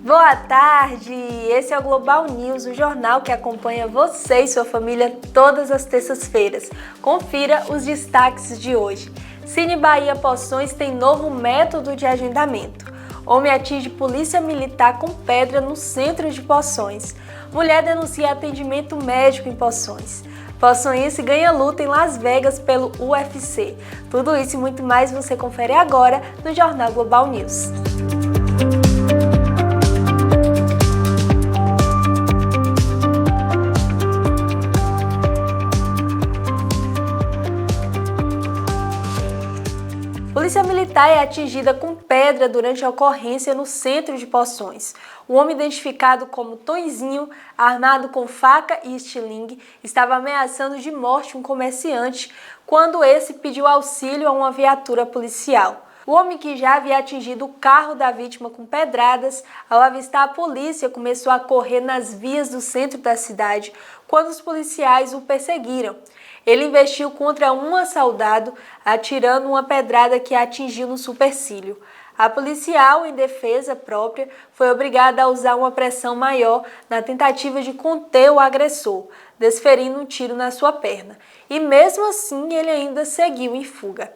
Boa tarde! Esse é o Global News, o jornal que acompanha você e sua família todas as terças-feiras. Confira os destaques de hoje. Cine Bahia Poções tem novo método de agendamento. Homem atinge polícia militar com pedra no centro de Poções. Mulher denuncia atendimento médico em Poções. Poçoense ganha luta em Las Vegas pelo UFC. Tudo isso e muito mais você confere agora no Jornal Global News. Polícia Militar é atingida com pedra durante a ocorrência no centro de Poções. O homem identificado como Tonzinho, armado com faca e estilingue, estava ameaçando de morte um comerciante quando esse pediu auxílio a uma viatura policial. O homem, que já havia atingido o carro da vítima com pedradas, ao avistar a polícia, começou a correr nas vias do centro da cidade quando os policiais o perseguiram. Ele investiu contra um assaltado, atirando uma pedrada que atingiu no supercílio. A policial, em defesa própria, foi obrigada a usar uma pressão maior na tentativa de conter o agressor, desferindo um tiro na sua perna. E mesmo assim, ele ainda seguiu em fuga.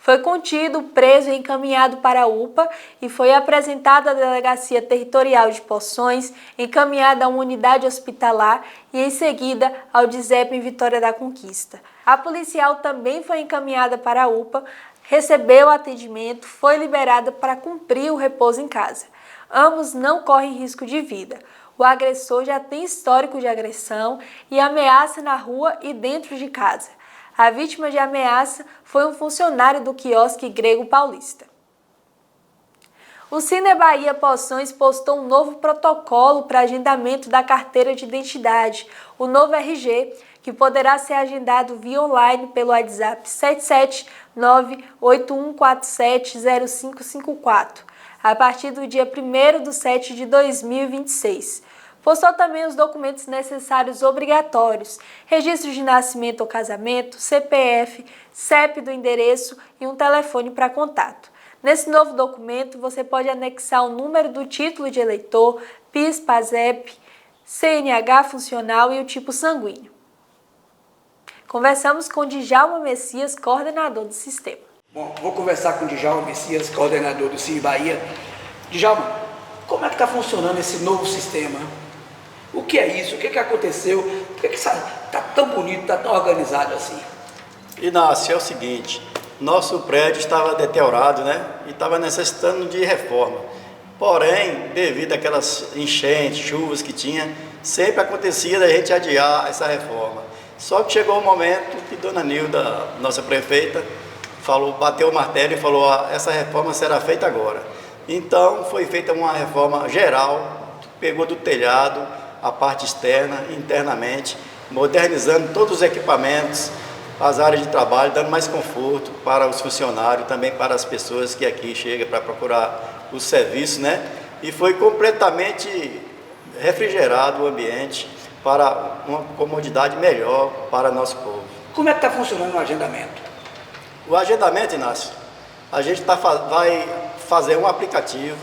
Foi contido, preso e encaminhado para a UPA e foi apresentado à Delegacia Territorial de Poções, encaminhado a uma unidade hospitalar e em seguida ao DISEP em Vitória da Conquista. A policial também foi encaminhada para a UPA, recebeu atendimento, foi liberada para cumprir o repouso em casa. Ambos não correm risco de vida. O agressor já tem histórico de agressão e ameaça na rua e dentro de casa. A vítima de ameaça foi um funcionário do quiosque Grego Paulista. O Cine Bahia Poções postou um novo protocolo para agendamento da carteira de identidade, o novo RG, que poderá ser agendado via online pelo WhatsApp 779-8147-0554, a partir do dia 1º de 7 de 2026. Postou também os documentos necessários obrigatórios, registro de nascimento ou casamento, CPF, CEP do endereço e um telefone para contato. Nesse novo documento, você pode anexar o número do título de eleitor, PIS, PASEP, CNH funcional e o tipo sanguíneo. Conversamos com Djalma Messias, coordenador do sistema. Bom, vou conversar com Djalma Messias, coordenador do Cine Bahia. Djalma, como é que está funcionando esse novo sistema? O que é isso? O que aconteceu? Por que está tão bonito, está tão organizado assim? Inácio, é o seguinte, nosso prédio estava deteriorado, né? E estava necessitando de reforma. Porém, devido àquelas enchentes, chuvas que tinha, sempre acontecia da gente adiar essa reforma. Só que chegou o momento que Dona Nilda, nossa prefeita, bateu o martelo e falou: essa reforma será feita agora. Então, foi feita uma reforma geral, pegou do telhado, a parte externa, internamente, modernizando todos os equipamentos, as áreas de trabalho, dando mais conforto para os funcionários, também para as pessoas que aqui chegam para procurar o serviço, né? E foi completamente refrigerado o ambiente para uma comodidade melhor para nosso povo. Como é que está funcionando o agendamento? O agendamento, Inácio, a gente vai fazer um aplicativo,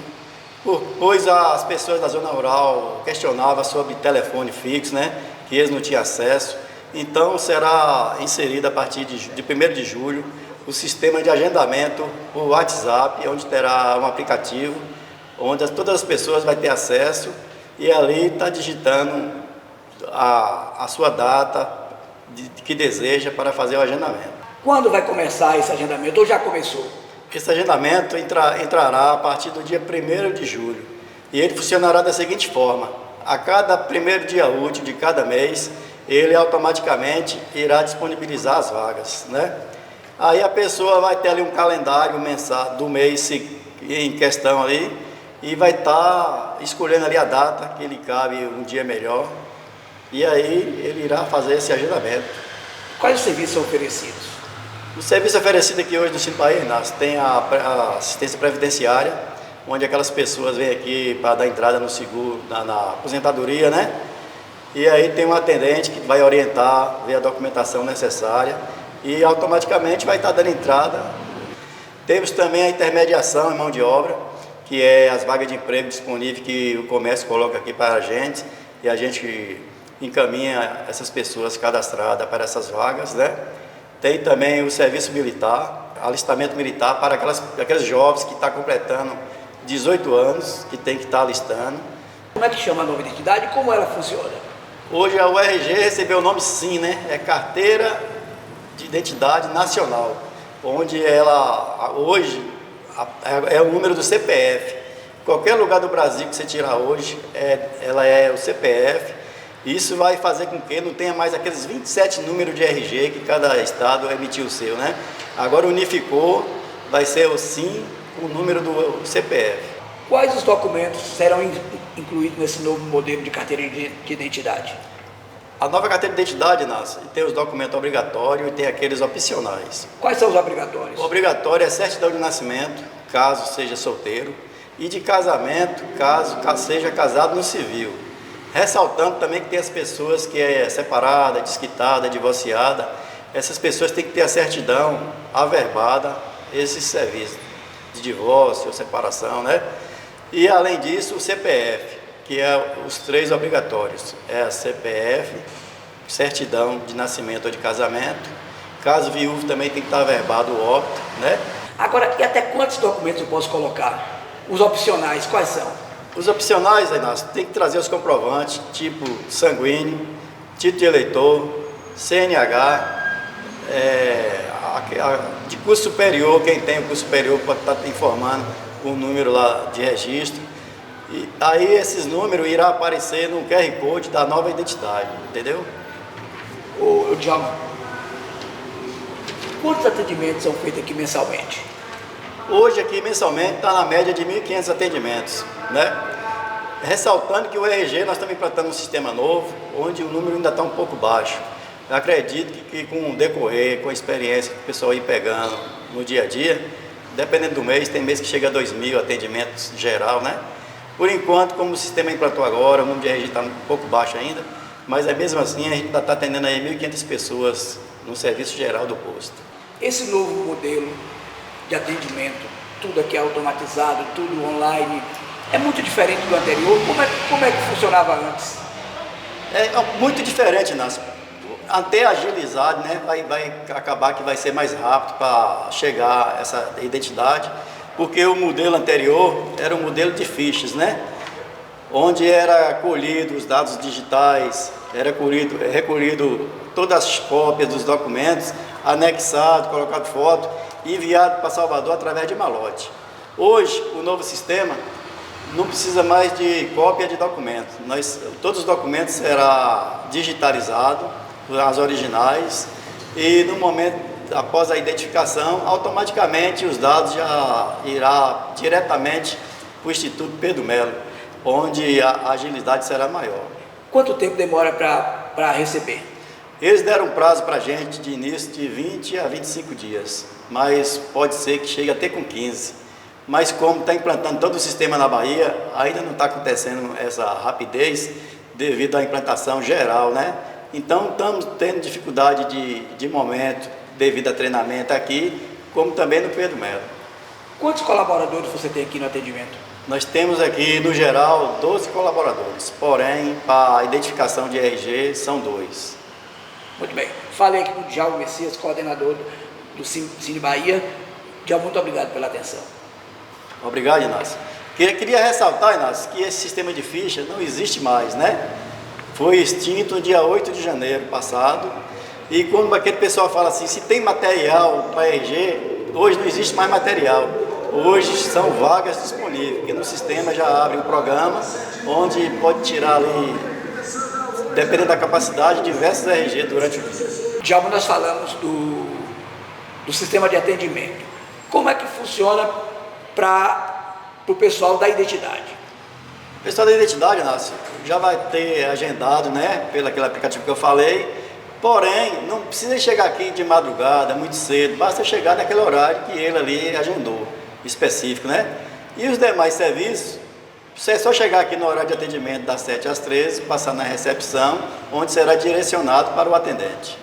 pois as pessoas da zona rural questionavam sobre telefone fixo, né, que eles não tinham acesso. Então será inserido a partir de 1º de julho o sistema de agendamento por WhatsApp, onde terá um aplicativo, onde todas as pessoas vão ter acesso e ali está digitando a sua data que deseja para fazer o agendamento. Quando vai começar esse agendamento ou já começou? Esse agendamento entrará a partir do dia 1º de julho e ele funcionará da seguinte forma: a cada 1º dia útil de cada mês, ele automaticamente irá disponibilizar as vagas, né? Aí a pessoa vai ter ali um calendário mensal do mês em questão ali e vai estar escolhendo ali a data que lhe cabe um dia melhor e aí ele irá fazer esse agendamento. Quais os serviços são oferecidos? O serviço oferecido aqui hoje no Cine Bahia, Inácio, tem a assistência previdenciária, onde aquelas pessoas vêm aqui para dar entrada no seguro, na aposentadoria, né? E aí tem um atendente que vai orientar, ver a documentação necessária e automaticamente vai estar dando entrada. Temos também a intermediação em mão de obra, que é as vagas de emprego disponíveis que o comércio coloca aqui para a gente, e a gente encaminha essas pessoas cadastradas para essas vagas, né? Tem também o serviço militar, alistamento militar para aqueles jovens que estão completando 18 anos, que tem que estar alistando. Como é que chama a nova identidade e como ela funciona? Hoje a URG recebeu o nome SIN, né? É Carteira de Identidade Nacional, onde ela hoje é o número do CPF. Qualquer lugar do Brasil que você tirar hoje, ela é o CPF. Isso vai fazer com que não tenha mais aqueles 27 números de RG que cada estado emitiu o seu, né? Agora unificou, vai ser o SIM, o número do CPF. Quais os documentos serão incluídos nesse novo modelo de carteira de identidade? A nova carteira de identidade, Inácio, tem os documentos obrigatórios e tem aqueles opcionais. Quais são os obrigatórios? O obrigatório é certidão de nascimento, caso seja solteiro, e de casamento, caso seja casado no civil. Ressaltando também que tem as pessoas que é separada, desquitada, divorciada, essas pessoas têm que ter a certidão averbada, esses serviços de divórcio ou separação, né? E além disso, o CPF, que é os 3 obrigatórios, é a CPF, certidão de nascimento ou de casamento, caso viúvo também tem que estar averbado o óbito, né? Agora, e até quantos documentos eu posso colocar? Os opcionais, quais são? Os opcionais, Inácio, tem que trazer os comprovantes, tipo sanguíneo, título de eleitor, CNH, de curso superior, quem tem o curso superior pode estar informando o número lá de registro. E aí esses números irão aparecer no QR Code da nova identidade, entendeu? Ô Djalma, quantos atendimentos são feitos aqui mensalmente? Hoje aqui mensalmente está na média de 1.500 atendimentos, né? Ressaltando que o RG nós estamos implantando um sistema novo, onde o número ainda está um pouco baixo. Eu acredito que com o decorrer, com a experiência que o pessoal ir pegando no dia a dia, dependendo do mês, tem mês que chega a 2.000 atendimentos geral, né? Por enquanto, como o sistema implantou agora, o número de RG está um pouco baixo ainda, mas mesmo assim a gente ainda está atendendo aí 1.500 pessoas no serviço geral do posto. Esse novo modelo de atendimento, tudo aqui automatizado, tudo online, é muito diferente do anterior? Como é que funcionava antes? É muito diferente, Inácio. Até agilizar, né, vai acabar que vai ser mais rápido para chegar a essa identidade, porque o modelo anterior era um modelo de fichas, né? Onde era colhido os dados digitais, era recolhido todas as cópias dos documentos, anexado, colocado foto e enviado para Salvador através de malote. Hoje, o novo sistema não precisa mais de cópia de documentos. Todos os documentos serão digitalizados, as originais, e no momento, após a identificação, automaticamente os dados já irão diretamente para o Instituto Pedro Melo, onde a agilidade será maior. Quanto tempo demora para receber? Eles deram prazo para a gente de início de 20 a 25 dias, mas pode ser que chegue até com 15. Mas como está implantando todo o sistema na Bahia, ainda não está acontecendo essa rapidez devido à implantação geral, né? Então estamos tendo dificuldade de momento devido a treinamento aqui, como também no Pedro Melo. Quantos colaboradores você tem aqui no atendimento? Nós temos aqui, no geral, 12 colaboradores, porém, para a identificação de RG, são 2. Muito bem. Falei aqui com o Djalma Messias, coordenador do Cine Bahia. Djalma, muito obrigado pela atenção. Obrigado, Inácio. Queria ressaltar, Inácio, que esse sistema de ficha não existe mais, né? Foi extinto no dia 8 de janeiro passado. E quando aquele pessoal fala assim, se tem material para RG, hoje não existe mais material. Hoje são vagas disponíveis, porque no sistema já abre um programa onde pode tirar ali, dependendo da capacidade, diversos RG durante o dia. Djalma, nós falamos do sistema de atendimento. Como é que funciona para o pessoal da identidade? O pessoal da identidade, Inácio, já vai ter agendado, né, pelo aquele aplicativo que eu falei, porém, não precisa chegar aqui de madrugada, muito cedo, basta chegar naquele horário que ele ali agendou, específico, né? E os demais serviços, você é só chegar aqui no horário de atendimento das 7 às 13, passar na recepção, onde será direcionado para o atendente.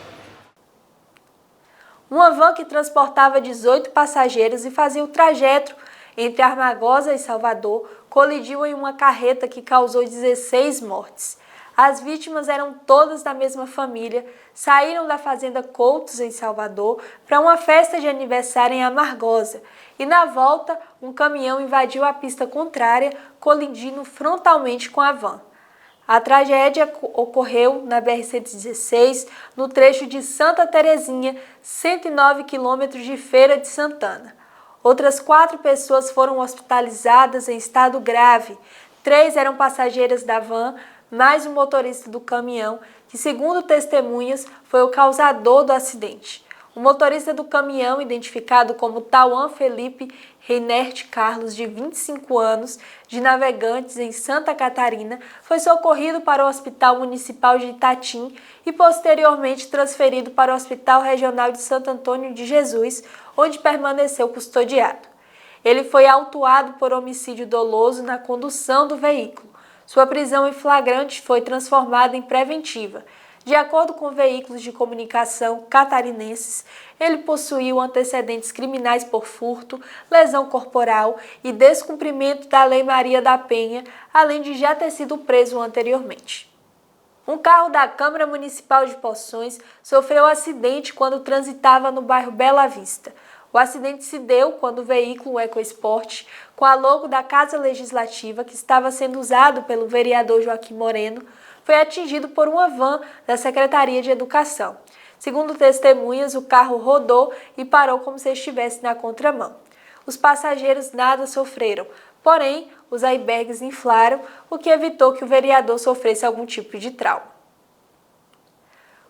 Uma van que transportava 18 passageiros e fazia o trajeto entre Armagosa e Salvador, colidiu em uma carreta que causou 16 mortes. As vítimas eram todas da mesma família, saíram da fazenda Coutos, em Salvador, para uma festa de aniversário em Amargosa, e na volta, um caminhão invadiu a pista contrária, colidindo frontalmente com a van. A tragédia ocorreu na BR-116, no trecho de Santa Terezinha, 109 quilômetros de Feira de Santana. Outras 4 pessoas foram hospitalizadas em estado grave. 3 eram passageiras da van, mais o motorista do caminhão, que, segundo testemunhas, foi o causador do acidente. O motorista do caminhão, identificado como Tauan Felipe Reinert Carlos, de 25 anos, de Navegantes, em Santa Catarina, foi socorrido para o Hospital Municipal de Itatim e posteriormente transferido para o Hospital Regional de Santo Antônio de Jesus, onde permaneceu custodiado. Ele foi autuado por homicídio doloso na condução do veículo. Sua prisão em flagrante foi transformada em preventiva. De acordo com veículos de comunicação catarinenses, ele possuía antecedentes criminais por furto, lesão corporal e descumprimento da Lei Maria da Penha, além de já ter sido preso anteriormente. Um carro da Câmara Municipal de Poções sofreu acidente quando transitava no bairro Bela Vista. O acidente se deu quando o veículo EcoSport, com a logo da Casa Legislativa, que estava sendo usado pelo vereador Joaquim Moreno, foi atingido por uma van da Secretaria de Educação. Segundo testemunhas, o carro rodou e parou como se estivesse na contramão. Os passageiros nada sofreram, porém, os airbags inflaram, o que evitou que o vereador sofresse algum tipo de trauma.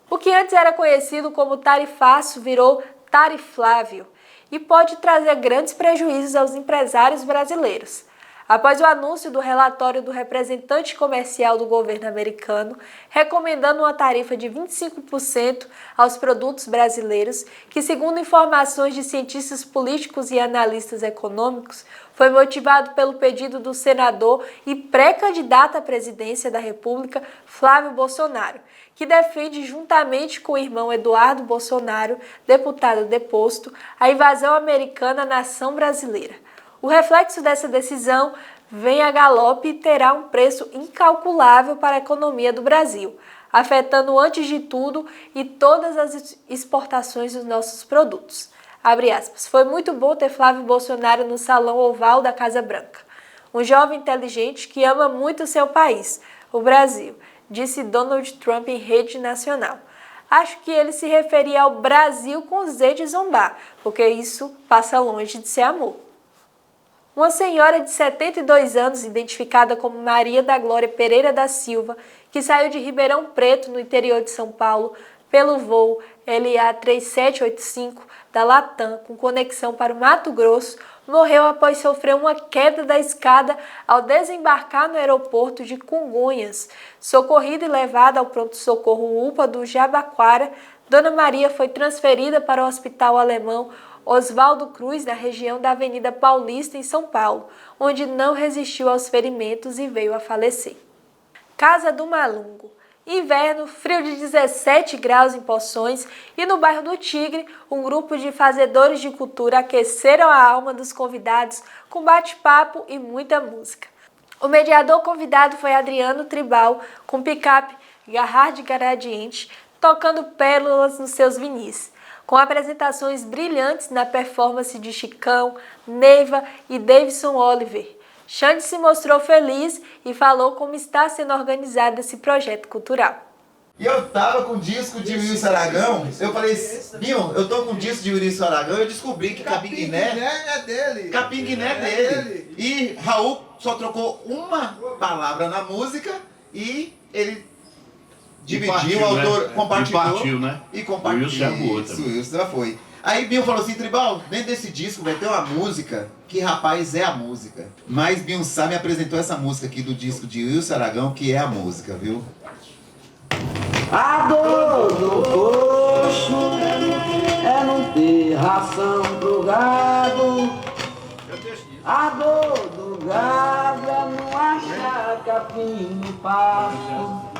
O que antes era conhecido como tarifaço virou tariflável e pode trazer grandes prejuízos aos empresários brasileiros. Após o anúncio do relatório do representante comercial do governo americano, recomendando uma tarifa de 25% aos produtos brasileiros, que, segundo informações de cientistas políticos e analistas econômicos, foi motivado pelo pedido do senador e pré-candidato à presidência da República, Flávio Bolsonaro, que defende, juntamente com o irmão Eduardo Bolsonaro, deputado deposto, a invasão americana à nação brasileira. O reflexo dessa decisão vem a galope e terá um preço incalculável para a economia do Brasil, afetando antes de tudo e todas as exportações dos nossos produtos. Abre aspas. Foi muito bom ter Flávio Bolsonaro no Salão Oval da Casa Branca. Um jovem inteligente que ama muito o seu país, o Brasil, disse Donald Trump em rede nacional. Acho que ele se referia ao Brasil com Z de zombar, porque isso passa longe de ser amor. Uma senhora de 72 anos, identificada como Maria da Glória Pereira da Silva, que saiu de Ribeirão Preto, no interior de São Paulo, pelo voo LA 3785 da Latam, com conexão para o Mato Grosso, morreu após sofrer uma queda da escada ao desembarcar no aeroporto de Congonhas. Socorrida e levada ao pronto-socorro UPA do Jabaquara, Dona Maria foi transferida para o Hospital Alemão Oswaldo Cruz, na região da Avenida Paulista, em São Paulo, onde não resistiu aos ferimentos e veio a falecer. Casa do Malungo. Inverno, frio de 17 graus em Poções, e no bairro do Tigre, um grupo de fazedores de cultura aqueceram a alma dos convidados com bate-papo e muita música. O mediador convidado foi Adriano Tribal, com picape Garrard Gradiente, tocando pérolas nos seus vinis, com apresentações brilhantes na performance de Chicão, Neiva e Davidson Oliver. Xande se mostrou feliz e falou como está sendo organizado esse projeto cultural. E eu tava com o disco de Wilson Aragão, eu falei, Binho, eu tô com o disco de Wilson Aragão, eu descobri que Capim Guiné é dele. Capim Guiné é dele. E Raul só trocou uma palavra na música e ele dividiu, o autor compartilhou, né? E compartilhou. Isso, o Wilson já foi. Aí Binho falou assim, Tribal, dentro desse disco vai ter uma música que, rapaz, é a música. Mas Binho Sá me apresentou essa música aqui do disco de Wilson Aragão, que é a música, viu? A dor do coxo é não ter ração pro gado. A dor do gado é não achar capim no pasto.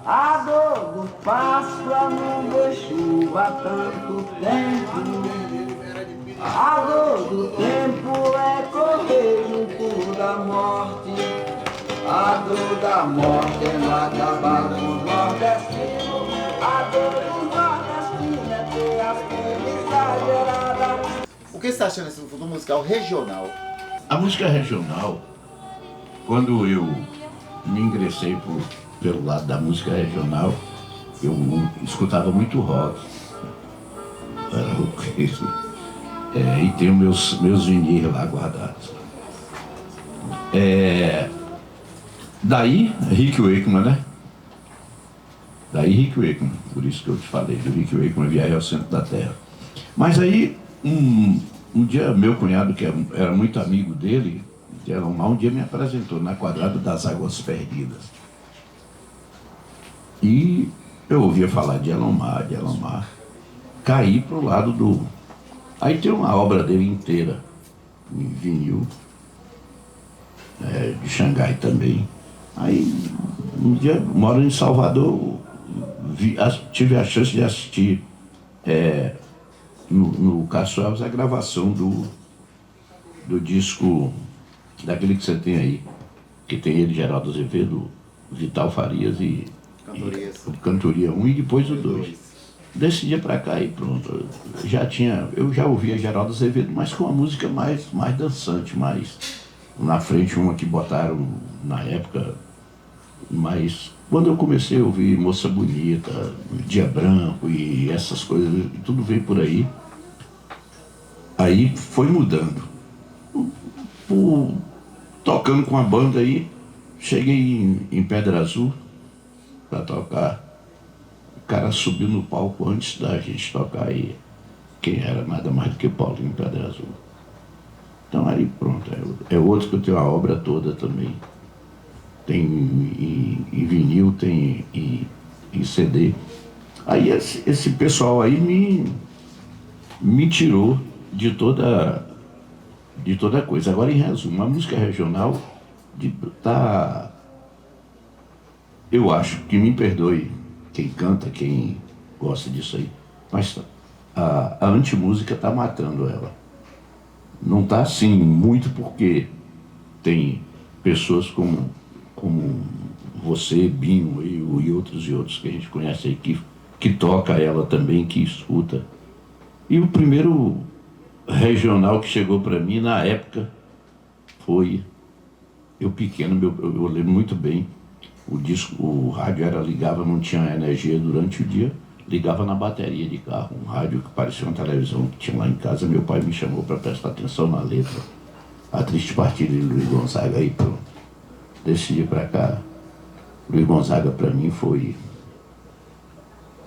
A dor do pasto é não ver chuva tanto tempo. A dor do tempo é correr no pulo da morte. A dor da morte é não acabar com o nordestino. A dor do nordestino é ter as penas exageradas. O que você está achando desse futuro musical regional? A música regional, quando eu me ingressei pelo lado da música regional, eu escutava muito rock. Era roqueiro. E tenho meus vinis lá guardados. Daí, Rick Wakeman, né? Daí Rick Wakeman, por isso que eu te falei, do Rick Wakeman, Viagem ao Centro da Terra. Mas aí, um dia, meu cunhado, que era muito amigo dele, de Elomar, um dia me apresentou na Quadrada das Águas Perdidas. E eu ouvia falar de Elomar, caí pro lado do... Aí tem uma obra dele inteira, em vinil, de Xangai também. Aí, um dia, moro em Salvador, tive a chance de assistir no Cássio Alves a gravação do disco, daquele que você tem aí, que tem ele, Geraldo Azevedo, Vital Farias e Cantoria 1 e depois o 2. Desse dia pra cá e pronto, eu já ouvia Geraldo Azevedo, mas com uma música mais dançante, mais na frente, uma que botaram na época, mas quando eu comecei a ouvir Moça Bonita, Dia Branco e essas coisas, tudo veio por aí, aí foi mudando. Tocando com a banda aí, cheguei em Pedra Azul pra tocar. O cara subiu no palco antes da gente tocar e quem era nada mais do que Paulinho Pedra Azul. Então aí pronto, é outro que eu tenho a obra toda também. Tem em vinil, tem em CD. Aí esse pessoal aí me tirou de toda coisa. Agora, em resumo, a música regional eu acho que, me perdoe quem canta, quem gosta disso aí, mas a antimúsica está matando ela. Não está assim muito porque tem pessoas como você, Binho e outros que a gente conhece aí, que toca ela também, que escuta. E o primeiro regional que chegou para mim na época foi eu pequeno, eu lembro muito bem, o rádio ligava, não tinha energia durante o dia, ligava na bateria de carro, um rádio que parecia uma televisão que tinha lá em casa. Meu pai me chamou para prestar atenção na letra, A Triste Partida de Luiz Gonzaga. Aí pronto, desse dia para cá, Luiz Gonzaga para mim foi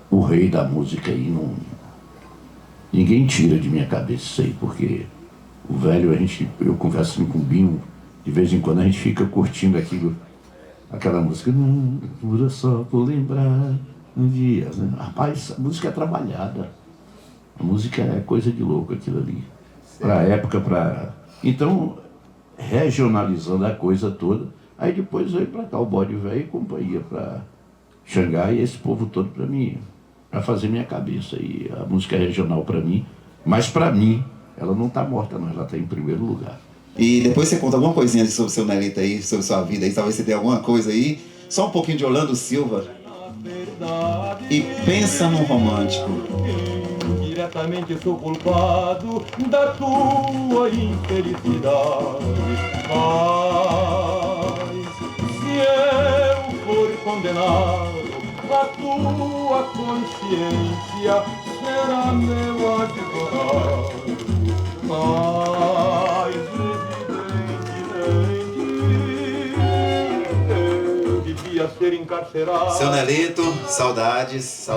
o rei da música aí. Ninguém tira de minha cabeça isso aí, porque o velho, eu converso com o Binho, de vez em quando a gente fica curtindo aquela música, não dura só por lembrar um dia, né? Rapaz, a música é trabalhada, a música é coisa de louco aquilo ali, pra época, então, regionalizando a coisa toda, aí depois veio pra cá o Bode Velho e companhia pra Xangai e esse povo todo pra mim, para fazer minha cabeça. E a música regional para mim, mas para mim, ela não está morta não, ela está em primeiro lugar. E depois você conta alguma coisinha sobre o seu Nelito aí, sobre sua vida aí, talvez você tenha alguma coisa aí, só um pouquinho de Orlando Silva. E pensa num romântico. Diretamente sou culpado da tua infelicidade, mas se eu for condenado, a tua consciência será meu advogado. Mas evidentemente eu devia ser encarcerado. Seu Nelito, saudades.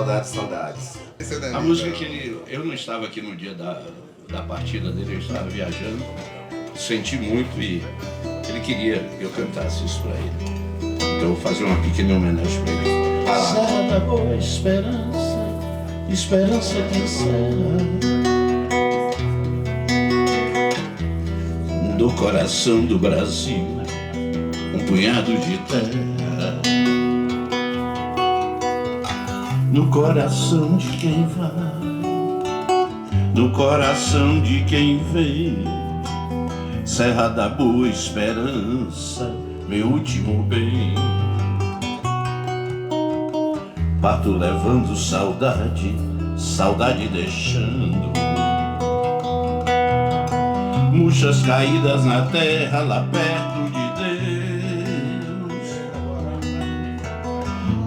A música que eu não estava aqui no dia da partida dele, eu estava viajando, senti muito e ele queria que eu cantasse isso para ele. Então eu vou fazer uma pequena homenagem para ele. Serra da boa esperança, esperança que encerra, do coração do Brasil, um punhado de terra, no coração de quem vai no coração de quem vem. Serra da Boa Esperança, meu último bem. Parto levando saudade, saudade deixando murchas caídas na terra lá perto de Deus.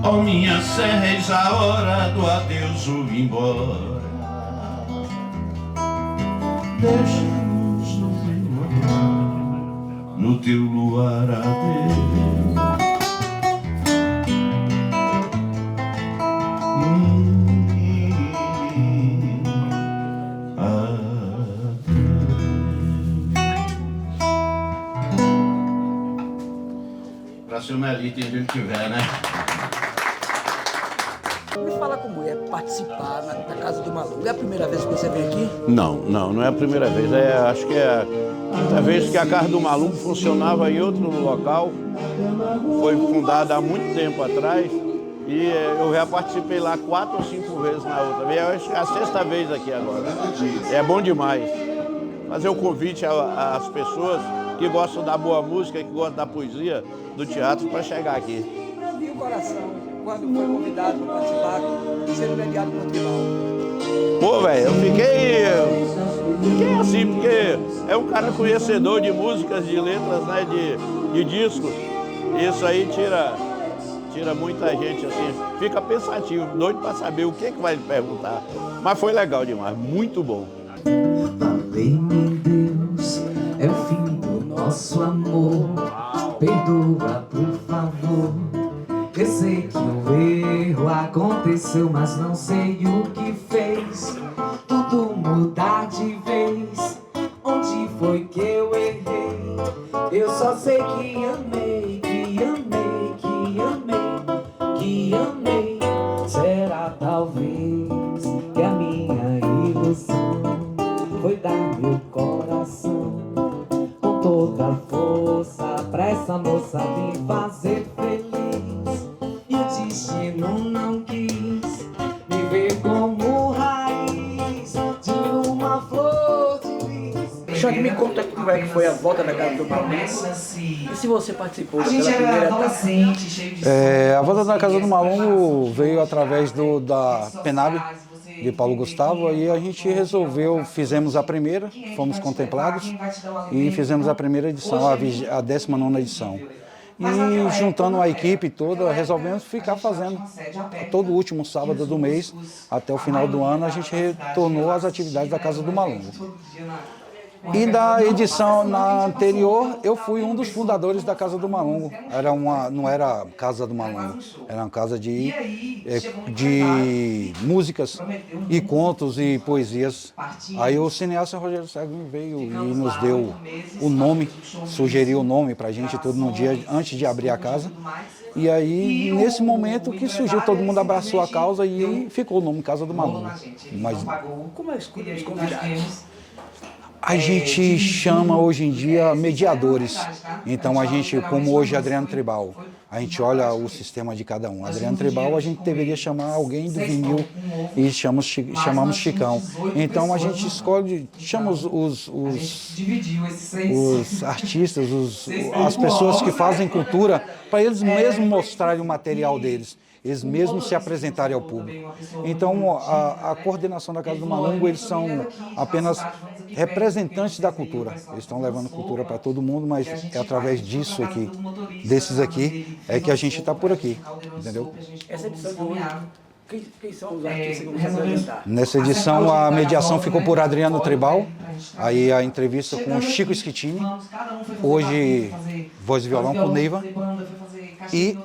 Ó minha serra, eis a hora do adeus, vou embora. Deixa-nos no teu luar adeus. Pra ser uma elite onde ele estiver, né? Me fala como é participar na Casa do Malungo. É a primeira vez que você vem aqui? Não é a primeira vez. Acho que é a quinta vez que a Casa do Malungo funcionava em outro local. Foi fundada há muito tempo atrás e eu já participei lá 4 ou 5 vezes na outra. Eu acho que é a 6ª vez aqui agora. É bom demais. Fazer o convite às pessoas que gostam da boa música, que gostam da poesia, do teatro, para chegar aqui. E o coração, quando foi convidado para participar, ser mediado por tribal? Pô, velho, eu fiquei assim, porque é um cara conhecedor de músicas, de letras, né, de discos. Isso aí tira muita gente, assim, fica pensativo, doido para saber o que vai lhe perguntar. Mas foi legal demais, muito bom. Falei, meu Deus, é o fim do nosso amor. Perdoa, por favor. Eu sei que o erro aconteceu, mas não sei o que fez tudo mudar de vez. Onde foi que eu errei? Eu só sei que amei, que amei, que amei, que amei. Será talvez que a minha ilusão foi dar meu coração com toda a força pra essa moça me fazer feliz. E o destino não quis me ver como raiz de uma flor de lis. Xande, me conta como é que foi a volta da Casa do Malungo. E se você participou daquela primeira etapa? A volta da Casa do Malungo veio através da Penab, de Paulo Gustavo, e a gente resolveu, fizemos a primeira, fomos contemplados e fizemos a primeira edição, a 19ª edição. E juntando a equipe toda, resolvemos ficar fazendo todo último sábado do mês, até o final do ano, a gente retornou às atividades da Casa do Malungo. E da edição anterior, eu fui um dos fundadores da Casa do Malungo. Não era Casa do Malungo, era uma casa de músicas e contos e poesias. Aí o cineasta Rogério Sagno veio e nos deu o nome, sugeriu o nome pra gente tudo no dia antes de abrir a casa. E aí, nesse momento que surgiu, todo mundo abraçou a causa e ficou o nome Casa do Malungo. Mas Como é escolher os convidados? a gente chama hoje em dia mediadores. Então a gente, como hoje Adriano Tribal, a gente olha o sistema de cada um. Adriano Tribal, a gente deveria chamar alguém do vinil e chamamos Chicão. Então a gente escolhe, chama os artistas, as pessoas que fazem cultura, para eles mesmos mostrarem o material deles. Eles mesmos se apresentarem ao público. Então, a coordenação da Casa do Malungo, eles são apenas representantes da cultura. Eles estão levando cultura para todo mundo, mas é através disso aqui, desses aqui, é que a gente está por aqui, entendeu? Essa edição de hoje, quem são os artistas que vão se apresentar? Nessa edição, a mediação ficou por Adriano Tribal, aí a entrevista com o Chico Schettini, hoje voz e violão com Neiva, e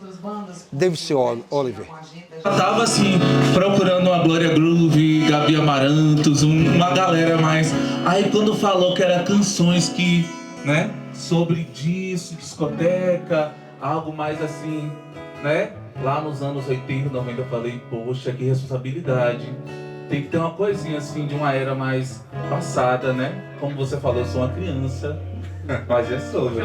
David Oliver. Eu tava assim, procurando uma Glória Groove, Gabi Amarantos, uma galera mais. Aí quando falou que era canções que, né, sobre disso, discoteca, algo mais assim, né? Lá nos anos 80, 90 eu falei, poxa, que responsabilidade. Tem que ter uma coisinha assim de uma era mais passada, né? Como você falou, eu sou uma criança, mas é sobre.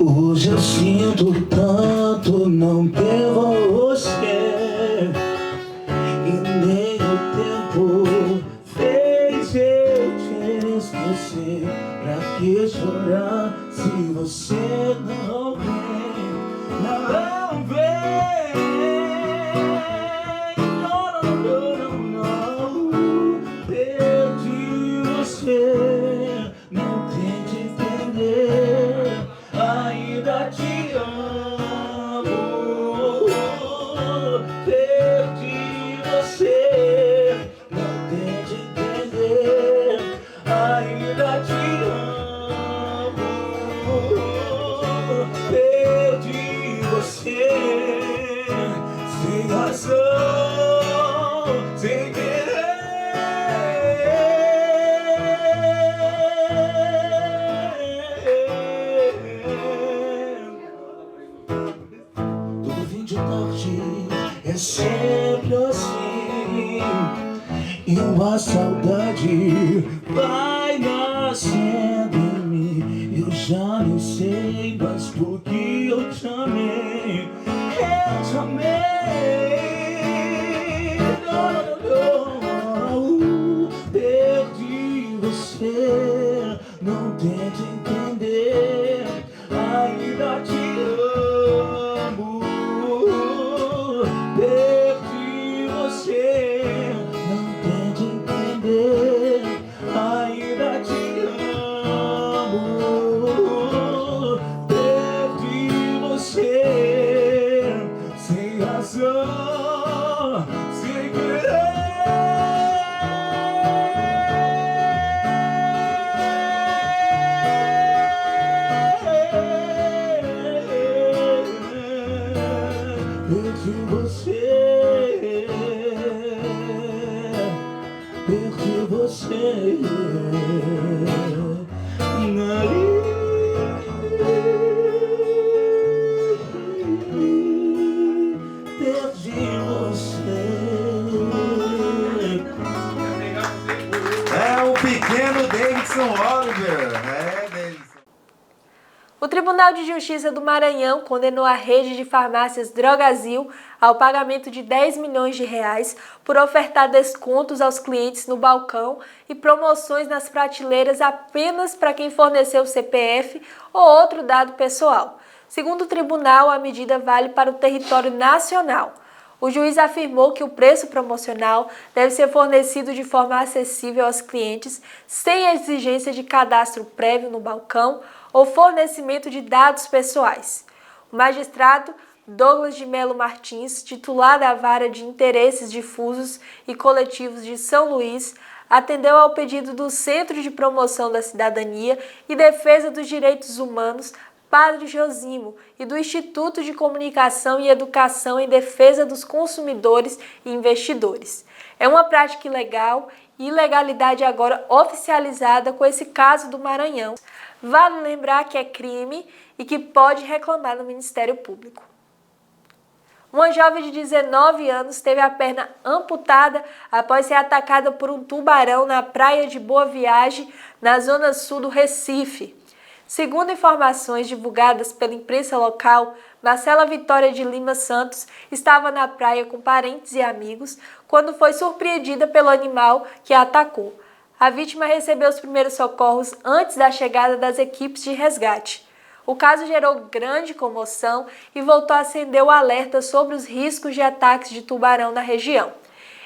Hoje eu sinto tanto não ter você, e nem o tempo fez eu te esquecer. Pra que chorar se você não vem? Não vem. Não, não, não, não. Perdi você, não tente entender. Ainda te amo. Perdi você, não tente entender. Ainda te amo. Perdi você, sem razão, sem querer. Todo fim de tarde é sempre assim, e uma saudade vai nascendo em mim. Eu já nem sei mais por que eu te amei. Eu te amei. Não, não, não. Perdi você, não tente entender. Ainda te amo. Perdi você, não tente entender. Ainda te amo. Perdi você, sem razão, sem querer. Perdi você, perdi você. Perdi você. É o pequeno Davidson Oliver. Davidson. O Tribunal de Justiça do Maranhão condenou a rede de farmácias Drogazil ao pagamento de R$10 milhões por ofertar descontos aos clientes no balcão e promoções nas prateleiras apenas para quem forneceu o CPF ou outro dado pessoal. Segundo o tribunal, a medida vale para o território nacional. O juiz afirmou que o preço promocional deve ser fornecido de forma acessível aos clientes, sem a exigência de cadastro prévio no balcão ou fornecimento de dados pessoais. O magistrado Douglas de Melo Martins, titular da Vara de Interesses Difusos e Coletivos de São Luís, atendeu ao pedido do Centro de Promoção da Cidadania e Defesa dos Direitos Humanos, Padre Josimo, e do Instituto de Comunicação e Educação em Defesa dos Consumidores e Investidores. É uma prática ilegal e ilegalidade agora oficializada com esse caso do Maranhão. Vale lembrar que é crime e que pode reclamar no Ministério Público. Uma jovem de 19 anos teve a perna amputada após ser atacada por um tubarão na praia de Boa Viagem, na zona sul do Recife. Segundo informações divulgadas pela imprensa local, Marcela Vitória de Lima Santos estava na praia com parentes e amigos quando foi surpreendida pelo animal que a atacou. A vítima recebeu os primeiros socorros antes da chegada das equipes de resgate. O caso gerou grande comoção e voltou a acender o alerta sobre os riscos de ataques de tubarão na região.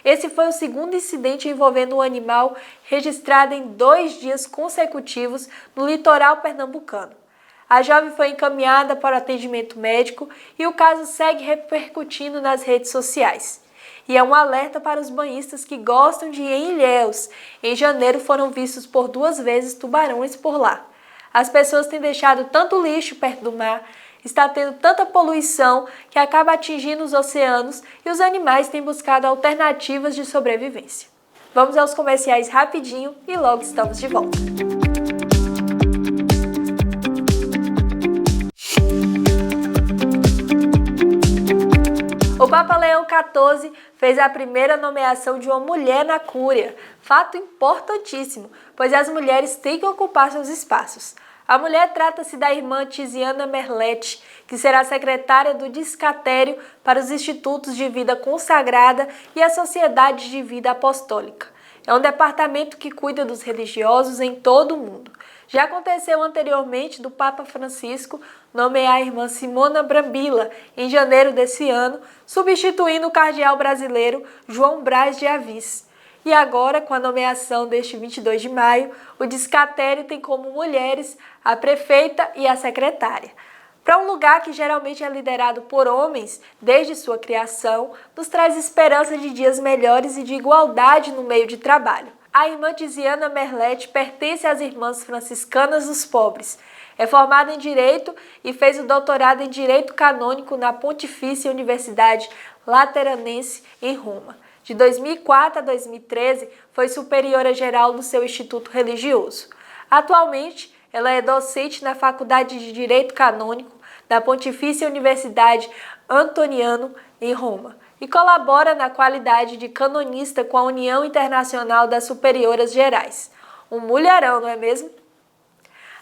Esse foi o segundo incidente envolvendo um animal registrado em 2 dias consecutivos no litoral pernambucano. A jovem foi encaminhada para o atendimento médico e o caso segue repercutindo nas redes sociais. E é um alerta para os banhistas que gostam de ir em Ilhéus. Em janeiro foram vistos por 2 vezes tubarões por lá. As pessoas têm deixado tanto lixo perto do mar, está tendo tanta poluição que acaba atingindo os oceanos e os animais têm buscado alternativas de sobrevivência. Vamos aos comerciais rapidinho e logo estamos de volta. O Papa Leão XIV fez a primeira nomeação de uma mulher na Cúria, fato importantíssimo, pois as mulheres têm que ocupar seus espaços. A mulher trata-se da irmã Tiziana Merletti, que será secretária do Discatério para os Institutos de Vida Consagrada e a Sociedade de Vida Apostólica. É um departamento que cuida dos religiosos em todo o mundo. Já aconteceu anteriormente do Papa Francisco nomear a irmã Simona Brambilla em janeiro desse ano, substituindo o cardeal brasileiro João Braz de Avis. E agora, com a nomeação deste 22 de maio, o Discatério tem como mulheres a prefeita e a secretária. Para um lugar que geralmente é liderado por homens desde sua criação, nos traz esperança de dias melhores e de igualdade no meio de trabalho. A irmã Tiziana Merletti pertence às Irmãs Franciscanas dos Pobres. É formada em Direito e fez o doutorado em Direito Canônico na Pontifícia Universidade Lateranense, em Roma. De 2004 a 2013, foi superiora geral do seu instituto religioso. Atualmente, ela é docente na Faculdade de Direito Canônico da Pontifícia Universidade Antoniano, em Roma, e colabora na qualidade de canonista com a União Internacional das Superioras Gerais. Um mulherão, não é mesmo?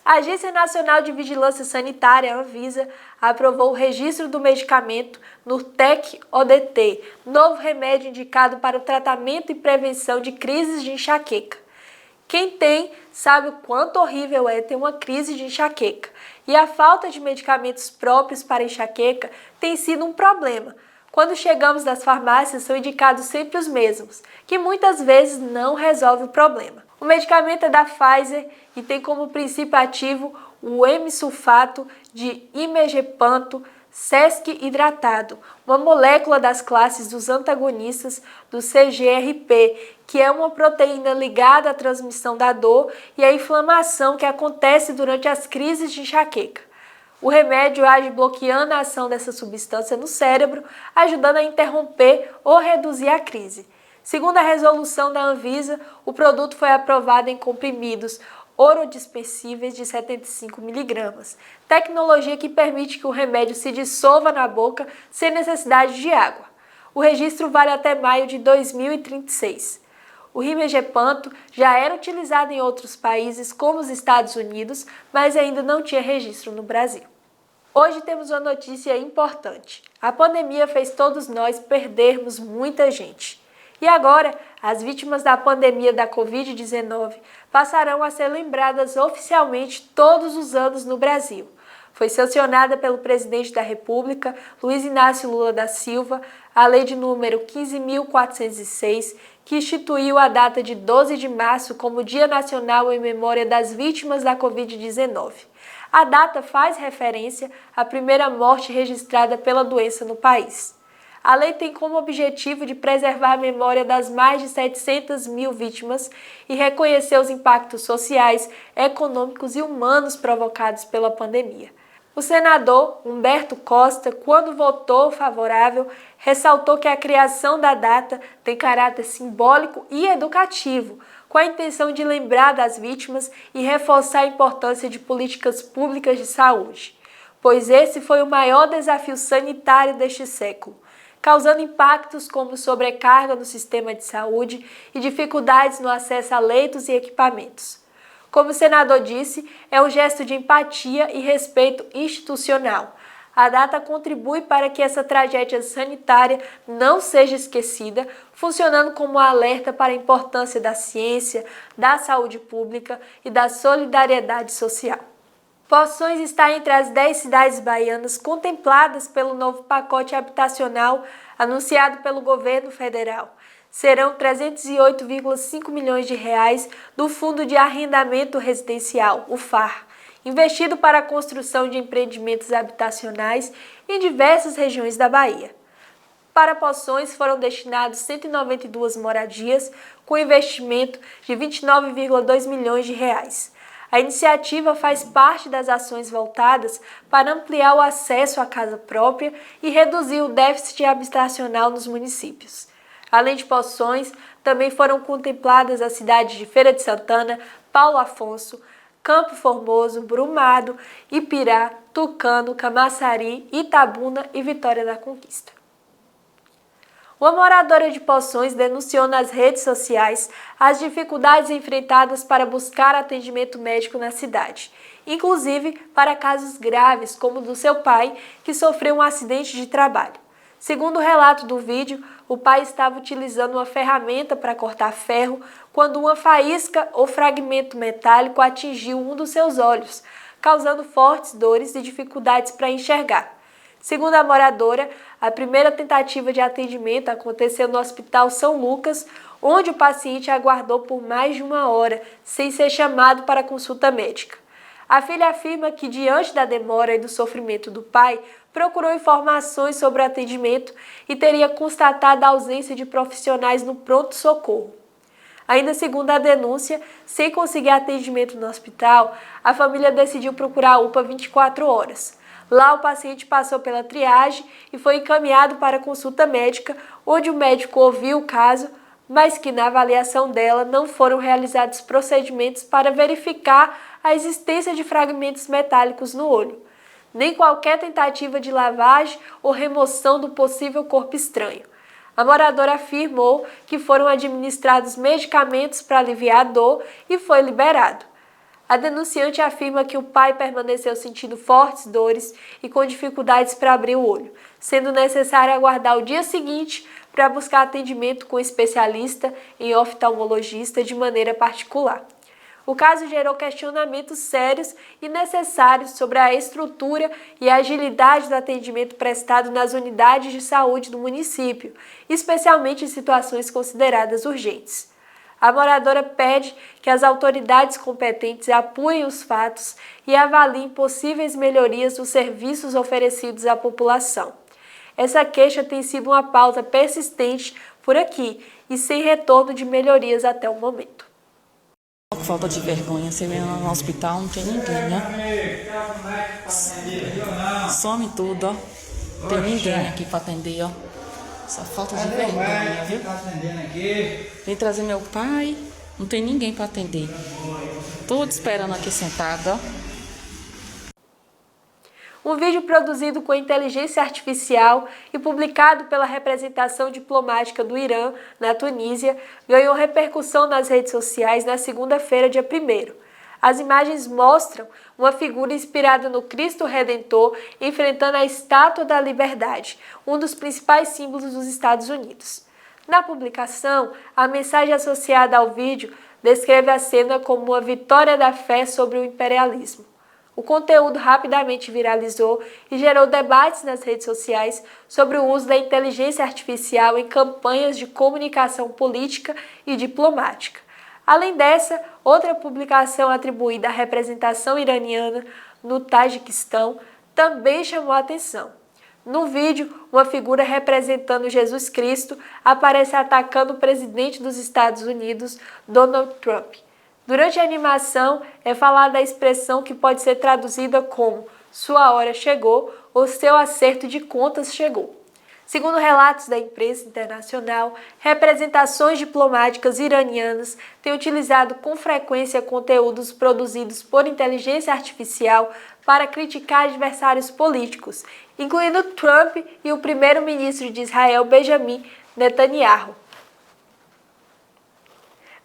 A Agência Nacional de Vigilância Sanitária, a Anvisa, aprovou o registro do medicamento Nurtec-ODT, novo remédio indicado para o tratamento e prevenção de crises de enxaqueca. Quem tem sabe o quanto horrível é ter uma crise de enxaqueca, e a falta de medicamentos próprios para enxaqueca tem sido um problema. Quando chegamos nas farmácias, são indicados sempre os mesmos, que muitas vezes não resolve o problema. O medicamento é da Pfizer e tem como princípio ativo o hemisulfato de imegepanto sesc hidratado, uma molécula das classes dos antagonistas do CGRP, que é uma proteína ligada à transmissão da dor e à inflamação que acontece durante as crises de enxaqueca. O remédio age bloqueando a ação dessa substância no cérebro, ajudando a interromper ou reduzir a crise. Segundo a resolução da Anvisa, o produto foi aprovado em comprimidos orodispersíveis de 75 mg, tecnologia que permite que o remédio se dissolva na boca sem necessidade de água. O registro vale até maio de 2036. O rimegepanto já era utilizado em outros países, como os Estados Unidos, mas ainda não tinha registro no Brasil. Hoje temos uma notícia importante. A pandemia fez todos nós perdermos muita gente. E agora, as vítimas da pandemia da Covid-19 passarão a ser lembradas oficialmente todos os anos no Brasil. Foi sancionada pelo presidente da República, Luiz Inácio Lula da Silva, a lei de número 15.406, que instituiu a data de 12 de março como Dia Nacional em memória das vítimas da Covid-19. A data faz referência à primeira morte registrada pela doença no país. A lei tem como objetivo de preservar a memória das mais de 700 mil vítimas e reconhecer os impactos sociais, econômicos e humanos provocados pela pandemia. O senador Humberto Costa, quando votou favorável, ressaltou que a criação da data tem caráter simbólico e educativo, com a intenção de lembrar das vítimas e reforçar a importância de políticas públicas de saúde, pois esse foi o maior desafio sanitário deste século, causando impactos como sobrecarga no sistema de saúde e dificuldades no acesso a leitos e equipamentos. Como o senador disse, é um gesto de empatia e respeito institucional. A data contribui para que essa tragédia sanitária não seja esquecida, funcionando como alerta para a importância da ciência, da saúde pública e da solidariedade social. Poções está entre as 10 cidades baianas contempladas pelo novo pacote habitacional anunciado pelo governo federal. Serão 308,5 milhões de reais do Fundo de Arrendamento Residencial, o FAR, investido para a construção de empreendimentos habitacionais em diversas regiões da Bahia. Para Poções foram destinados 192 moradias, com investimento de 29,2 milhões de reais. A iniciativa faz parte das ações voltadas para ampliar o acesso à casa própria e reduzir o déficit habitacional nos municípios. Além de Poções, também foram contempladas as cidades de Feira de Santana, Paulo Afonso, Campo Formoso, Brumado, Ipirá, Tucano, Camaçari, Itabuna e Vitória da Conquista. Uma moradora de Poções denunciou nas redes sociais as dificuldades enfrentadas para buscar atendimento médico na cidade inclusive para casos graves como o do seu pai, que sofreu um acidente de trabalho. Segundo o relato do vídeo, o pai estava utilizando uma ferramenta para cortar ferro quando uma faísca ou fragmento metálico atingiu um dos seus olhos, causando fortes dores e dificuldades para enxergar. Segundo a moradora, a primeira tentativa de atendimento aconteceu no Hospital São Lucas, onde o paciente aguardou por mais de 1 hora, sem ser chamado para consulta médica. A filha afirma que, diante da demora e do sofrimento do pai, procurou informações sobre o atendimento e teria constatado a ausência de profissionais no pronto-socorro. Ainda segundo a denúncia, sem conseguir atendimento no hospital, a família decidiu procurar a UPA 24 horas. Lá, o paciente passou pela triagem e foi encaminhado para a consulta médica, onde o médico ouviu o caso, mas que na avaliação dela não foram realizados procedimentos para verificar a existência de fragmentos metálicos no olho, nem qualquer tentativa de lavagem ou remoção do possível corpo estranho. A moradora afirmou que foram administrados medicamentos para aliviar a dor e foi liberado. A denunciante afirma que o pai permaneceu sentindo fortes dores e com dificuldades para abrir o olho, sendo necessário aguardar o dia seguinte para buscar atendimento com especialista em oftalmologista de maneira particular. O caso gerou questionamentos sérios e necessários sobre a estrutura e a agilidade do atendimento prestado nas unidades de saúde do município, especialmente em situações consideradas urgentes. A moradora pede que as autoridades competentes apuiem os fatos e avaliem possíveis melhorias dos serviços oferecidos à população. Essa queixa tem sido uma pauta persistente por aqui e sem retorno de melhorias até o momento. Falta de vergonha, você vem no hospital, não tem ninguém, né? Some tudo, ó. Não tem ninguém aqui para atender, ó. Essa falta de vergonha, viu? Vem trazer meu pai, não tem ninguém para atender. Tudo esperando aqui sentado, ó. Um vídeo produzido com inteligência artificial e publicado pela representação diplomática do Irã na Tunísia ganhou repercussão nas redes sociais na segunda-feira, dia 1º. As imagens mostram uma figura inspirada no Cristo Redentor enfrentando a Estátua da Liberdade, um dos principais símbolos dos Estados Unidos. Na publicação, a mensagem associada ao vídeo descreve a cena como uma vitória da fé sobre o imperialismo. O conteúdo rapidamente viralizou e gerou debates nas redes sociais sobre o uso da inteligência artificial em campanhas de comunicação política e diplomática. Além dessa, outra publicação atribuída à representação iraniana no Tajiquistão também chamou a atenção. No vídeo, uma figura representando Jesus Cristo aparece atacando o presidente dos Estados Unidos, Donald Trump. Durante a animação, é falada a expressão que pode ser traduzida como "sua hora chegou" ou "seu acerto de contas chegou". Segundo relatos da imprensa internacional, representações diplomáticas iranianas têm utilizado com frequência conteúdos produzidos por inteligência artificial para criticar adversários políticos, incluindo Trump e o primeiro-ministro de Israel, Benjamin Netanyahu.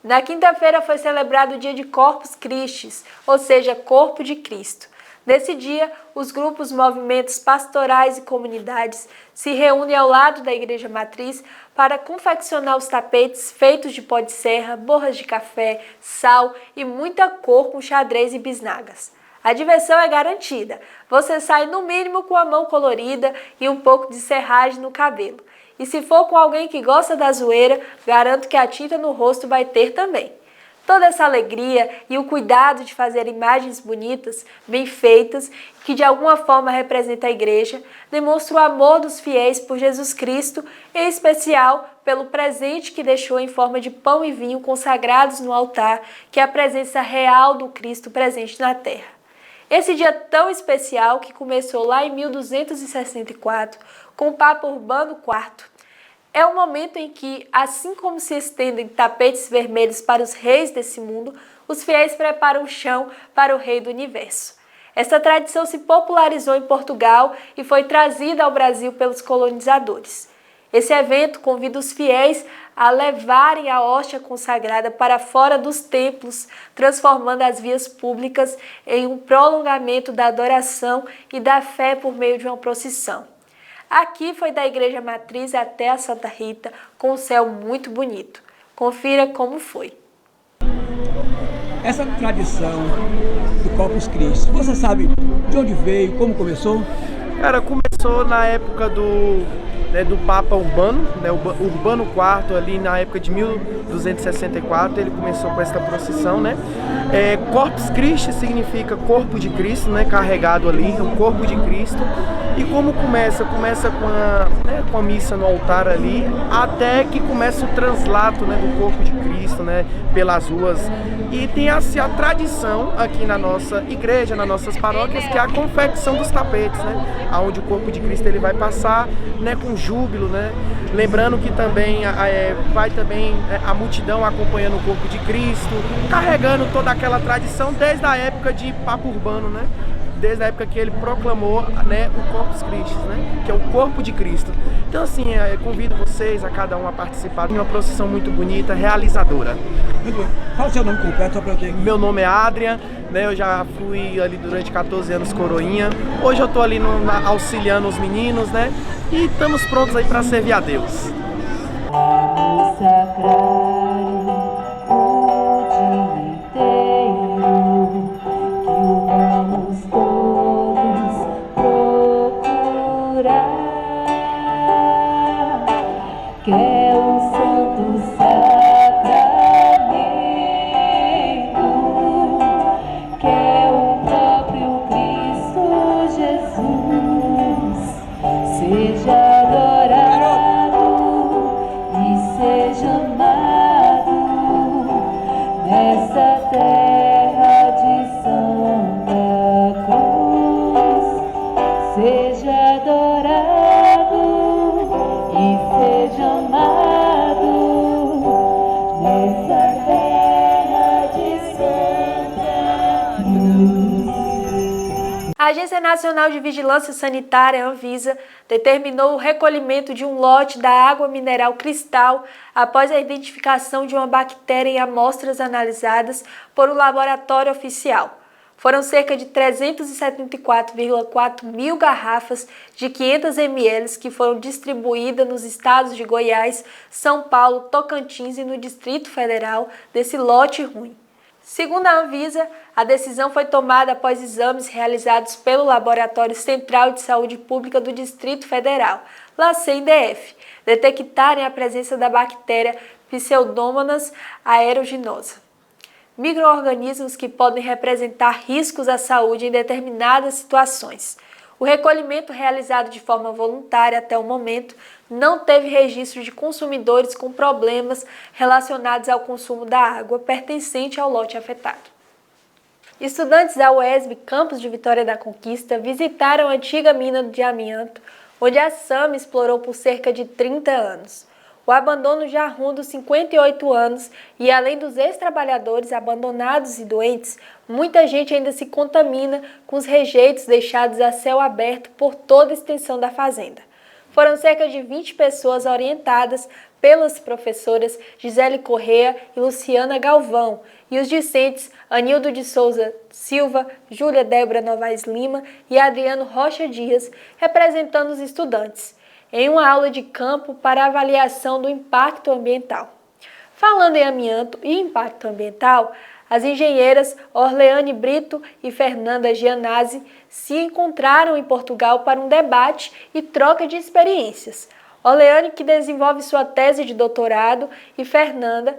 Na quinta-feira foi celebrado o dia de Corpus Christi, ou seja, Corpo de Cristo. Nesse dia, os grupos, movimentos pastorais e comunidades se reúnem ao lado da Igreja Matriz para confeccionar os tapetes feitos de pó de serra, borras de café, sal e muita cor com xadrez e bisnagas. A diversão é garantida. Você sai no mínimo com a mão colorida e um pouco de serragem no cabelo. E se for com alguém que gosta da zoeira, garanto que a tinta no rosto vai ter também. Toda essa alegria e o cuidado de fazer imagens bonitas, bem feitas, que de alguma forma representa a igreja, demonstra o amor dos fiéis por Jesus Cristo, em especial pelo presente que deixou em forma de pão e vinho consagrados no altar, que é a presença real do Cristo presente na terra. Esse dia tão especial, que começou lá em 1264, com o Papa Urbano IV, é o momento em que, assim como se estendem tapetes vermelhos para os reis desse mundo, os fiéis preparam o chão para o Rei do Universo. Essa tradição se popularizou em Portugal e foi trazida ao Brasil pelos colonizadores. Esse evento convida os fiéis a levarem a hóstia consagrada para fora dos templos, transformando as vias públicas em um prolongamento da adoração e da fé por meio de uma procissão. Aqui foi da Igreja Matriz até a Santa Rita, com um céu muito bonito. Confira como foi. Essa tradição do Corpus Christi, você sabe de onde veio, como começou? Cara, começou na época do Papa Urbano, Urbano IV, ali na época de 1264, ele começou com essa procissão, né? Corpus Christi significa corpo de Cristo, né? Carregado ali, o corpo de Cristo. E como começa? Começa com a missa no altar ali, até que começa o translato, né, do corpo de Cristo, né, pelas ruas. E tem a tradição aqui na nossa igreja, nas nossas paróquias, que é a confecção dos tapetes, né? Onde o corpo de Cristo ele vai passar, né, com júbilo, né? Lembrando que também vai também a multidão acompanhando o corpo de Cristo, carregando toda aquela tradição desde a época de Papa Urbano, né? Desde a época que ele proclamou, né, o Corpus Christi, né, que é o corpo de Cristo. Então, assim, convido vocês, a cada um, a participar de uma procissão muito bonita, realizadora. Muito bem. Qual o seu nome completo, só para eu ter? Meu nome é Adrian, né, eu já fui ali durante 14 anos coroinha. Hoje eu estou ali auxiliando os meninos, né, e estamos prontos aí para servir a Deus. A Agência Nacional de Vigilância Sanitária, Anvisa, determinou o recolhimento de um lote da água mineral Cristal após a identificação de uma bactéria em amostras analisadas por um laboratório oficial. Foram cerca de 374,4 mil garrafas de 500 ml que foram distribuídas nos estados de Goiás, São Paulo, Tocantins e no Distrito Federal desse lote ruim. Segundo a Anvisa, a decisão foi tomada após exames realizados pelo Laboratório Central de Saúde Pública do Distrito Federal, LACEN-DF, detectarem a presença da bactéria Pseudomonas aeruginosa. Micro-organismos que podem representar riscos à saúde em determinadas situações. O recolhimento realizado de forma voluntária até o momento não teve registro de consumidores com problemas relacionados ao consumo da água pertencente ao lote afetado. Estudantes da UESB, campus de Vitória da Conquista, visitaram a antiga mina de amianto, onde a SAMM explorou por cerca de 30 anos. O abandono já ronda os 58 anos e, além dos ex-trabalhadores abandonados e doentes, muita gente ainda se contamina com os rejeitos deixados a céu aberto por toda a extensão da fazenda. Foram cerca de 20 pessoas orientadas pelas professoras Gisele Correa e Luciana Galvão e os discentes Anildo de Souza Silva, Júlia Débora Novaes Lima e Adriano Rocha Dias, representando os estudantes, em uma aula de campo para avaliação do impacto ambiental. Falando em amianto e impacto ambiental, as engenheiras Orleane Brito e Fernanda Gianazzi se encontraram em Portugal para um debate e troca de experiências. Orleane, que desenvolve sua tese de doutorado, e Fernanda,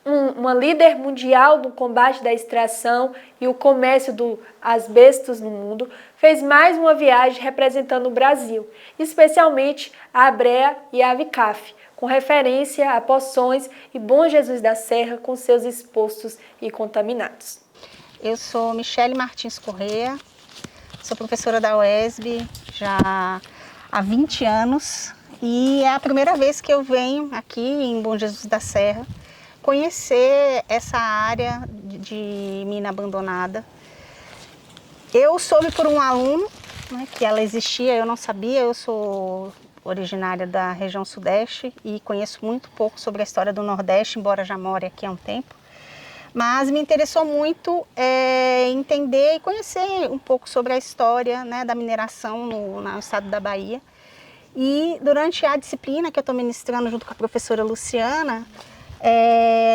uma líder mundial no combate da extração e o comércio do asbestos no mundo, fez mais uma viagem representando o Brasil, especialmente a Abrea e a Avicaf, com referência a Poções e Bom Jesus da Serra com seus expostos e contaminados. Eu sou Michele Martins Correa, sou professora da UESB já há 20 anos e é a primeira vez que eu venho aqui em Bom Jesus da Serra conhecer essa área de mina abandonada. Eu soube por um aluno, né, que ela existia, eu não sabia, eu sou originária da região sudeste e conheço muito pouco sobre a história do Nordeste, embora já more aqui há um tempo. Mas me interessou muito entender e conhecer um pouco sobre a história, né, da mineração no estado da Bahia. E durante a disciplina que eu estou ministrando junto com a professora Luciana,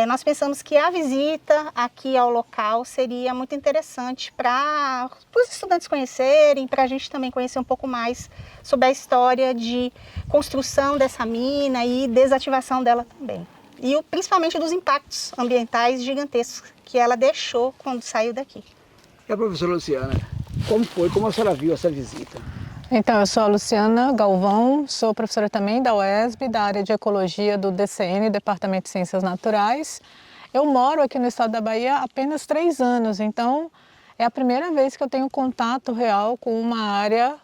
nós pensamos que a visita aqui ao local seria muito interessante para os estudantes conhecerem, para a gente também conhecer um pouco mais sobre a história de construção dessa mina e desativação dela também. E principalmente dos impactos ambientais gigantescos que ela deixou quando saiu daqui. E a professora Luciana, como a senhora viu essa visita? Então, eu sou a Luciana Galvão, sou professora também da UESB, da área de Ecologia do DCN, Departamento de Ciências Naturais. Eu moro aqui no estado da Bahia há apenas 3 anos, então é a primeira vez que eu tenho contato real com uma área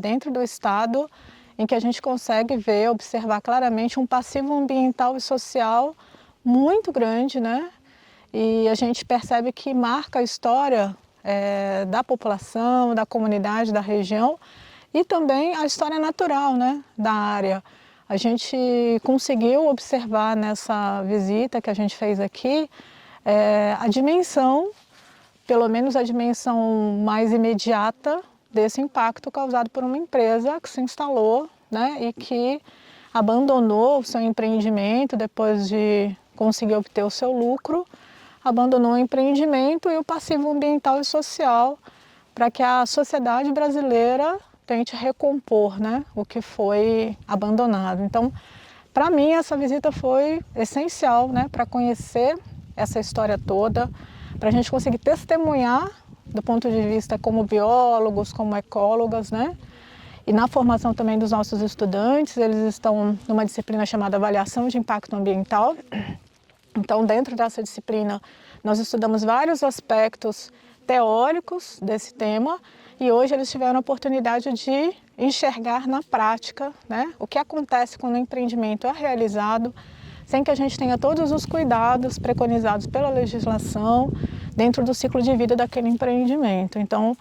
dentro do estado em que a gente consegue ver, observar claramente um passivo ambiental e social muito grande, né? E a gente percebe que marca a história da população, da comunidade, da região e também a história natural, né, da área. A gente conseguiu observar nessa visita que a gente fez aqui a dimensão, pelo menos a dimensão mais imediata desse impacto causado por uma empresa que se instalou, né, e que abandonou o seu empreendimento depois de conseguir obter o seu lucro, abandonou o empreendimento e o passivo ambiental e social para que a sociedade brasileira tente recompor, né, o que foi abandonado. Então, para mim, essa visita foi essencial, né, para conhecer essa história toda, para a gente conseguir testemunhar do ponto de vista como biólogos, como ecólogas, né? E na formação também dos nossos estudantes, eles estão numa disciplina chamada Avaliação de Impacto Ambiental. Então, dentro dessa disciplina, nós estudamos vários aspectos teóricos desse tema e hoje eles tiveram a oportunidade de enxergar na prática, né, o que acontece quando o empreendimento é realizado, sem que a gente tenha todos os cuidados preconizados pela legislação dentro do ciclo de vida daquele empreendimento. Então,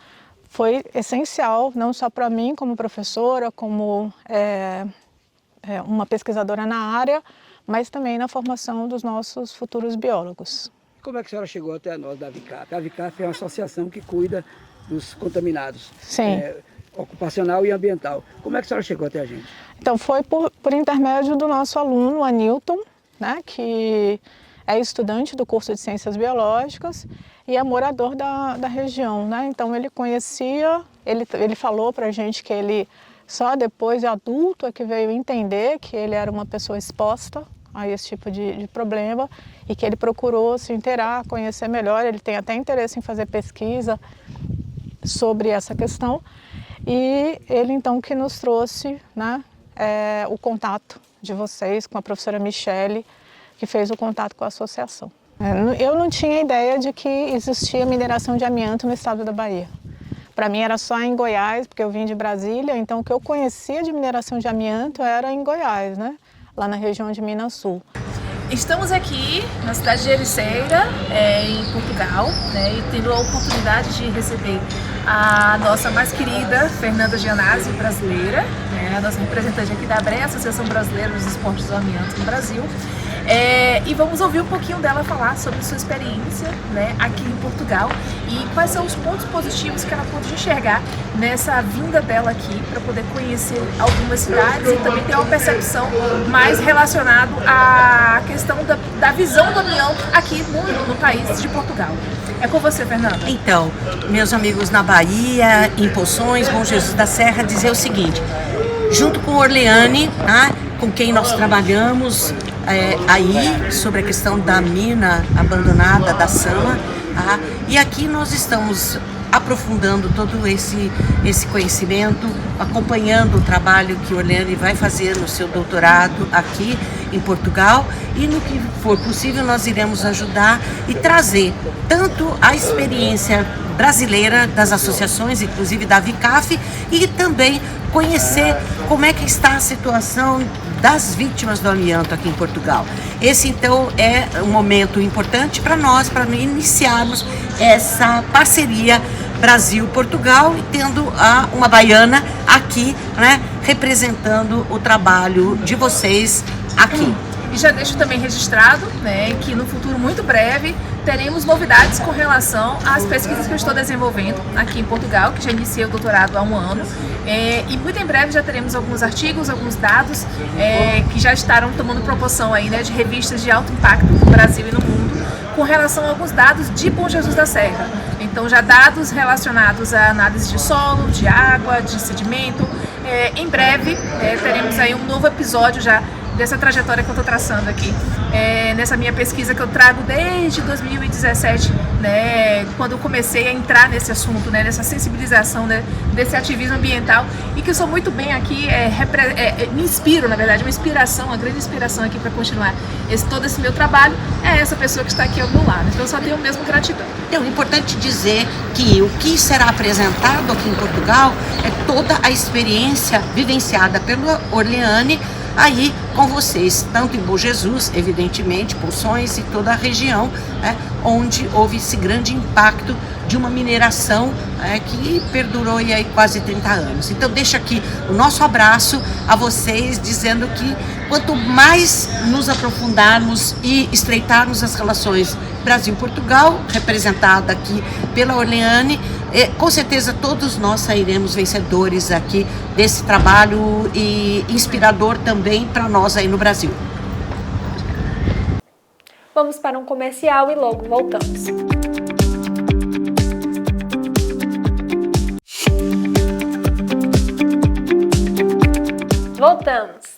foi essencial, não só para mim como professora, como uma pesquisadora na área, mas também na formação dos nossos futuros biólogos. Como é que a senhora chegou até nós da VICAP? A VICAP é uma associação que cuida dos contaminados. Sim. Ocupacional e ambiental. Como é que a senhora chegou até a gente? Então, foi por intermédio do nosso aluno, Anilton, né, que é estudante do curso de Ciências Biológicas e é morador da região, né? Então, ele conhecia, ele falou para a gente que ele só depois de adulto é que veio entender que ele era uma pessoa exposta a esse tipo de problema e que ele procurou se inteirar, conhecer melhor. Ele tem até interesse em fazer pesquisa sobre essa questão e ele então que nos trouxe, né, o contato de vocês com a professora Michele, que fez o contato com a associação. Eu não tinha ideia de que existia mineração de amianto no estado da Bahia. Para mim era só em Goiás, porque eu vim de Brasília, então o que eu conhecia de mineração de amianto era em Goiás, né? Lá na região de Minas Sul. Estamos aqui na cidade de Ericeira, em Portugal, né, e tendo a oportunidade de receber a nossa mais querida Fernanda Gianazzi, brasileira, né, a nossa representante aqui da ABRE, Associação Brasileira dos Esportes do Amianto no Brasil. E vamos ouvir um pouquinho dela falar sobre sua experiência, né, aqui em Portugal e quais são os pontos positivos que ela pôde enxergar nessa vinda dela aqui para poder conhecer algumas cidades e também ter uma percepção mais relacionada à questão da visão do amianto aqui no país de Portugal. É com você, Fernanda. Então, meus amigos na Bahia, em Poções, Bom Jesus da Serra, dizer o seguinte: junto com Orleane, com quem nós trabalhamos aí sobre a questão da mina abandonada da Sama, e aqui nós estamos aprofundando todo esse conhecimento, acompanhando o trabalho que Orleane vai fazer no seu doutorado aqui em Portugal, e no que for possível nós iremos ajudar e trazer tanto a experiência brasileira das associações, inclusive da VICAF, e também conhecer como é que está a situação das vítimas do amianto aqui em Portugal. Esse, então, é um momento importante para nós, para iniciarmos essa parceria Brasil, Portugal, e tendo uma baiana aqui, né, representando o trabalho de vocês aqui. E já deixo também registrado, né, que no futuro muito breve teremos novidades com relação às pesquisas que eu estou desenvolvendo aqui em Portugal, que já iniciei o doutorado há 1 ano. E muito em breve já teremos alguns artigos, alguns dados que já estarão tomando proporção aí, né, de revistas de alto impacto no Brasil e no mundo, com relação a alguns dados de Bom Jesus da Serra. Então já dados relacionados à análise de solo, de água, de sedimento. Em breve teremos aí um novo episódio já dessa trajetória que eu estou traçando aqui, nessa minha pesquisa que eu trago desde 2017, né, quando eu comecei a entrar nesse assunto, né, nessa sensibilização, né, desse ativismo ambiental, e que eu sou muito bem aqui, me inspiro, na verdade, uma inspiração, uma grande inspiração aqui para continuar todo esse meu trabalho, é essa pessoa que está aqui ao meu lado. Então eu só tenho mesmo gratidão. Então é importante dizer que o que será apresentado aqui em Portugal é toda a experiência vivenciada pelo Orleane aí com vocês, tanto em Bom Jesus, evidentemente, Poções e toda a região, onde houve esse grande impacto de uma mineração que perdurou aí quase 30 anos. Então deixo aqui o nosso abraço a vocês, dizendo que quanto mais nos aprofundarmos e estreitarmos as relações Brasil-Portugal, representada aqui pela Orleane, com certeza todos nós sairemos vencedores aqui desse trabalho e inspirador também para nós aí no Brasil. Vamos para um comercial e logo voltamos. Voltamos.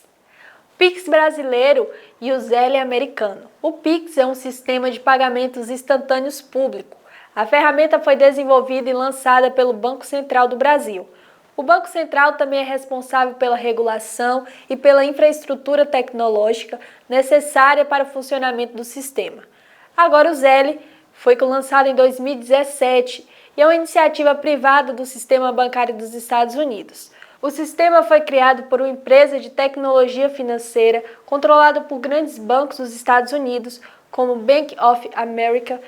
Pix brasileiro e o Zelle americano. O Pix é um sistema de pagamentos instantâneos público. A ferramenta foi desenvolvida e lançada pelo Banco Central do Brasil. O Banco Central também é responsável pela regulação e pela infraestrutura tecnológica necessária para o funcionamento do sistema. Agora o Zelle foi lançado em 2017 e é uma iniciativa privada do sistema bancário dos Estados Unidos. O sistema foi criado por uma empresa de tecnologia financeira controlada por grandes bancos dos Estados Unidos, como Bank of America,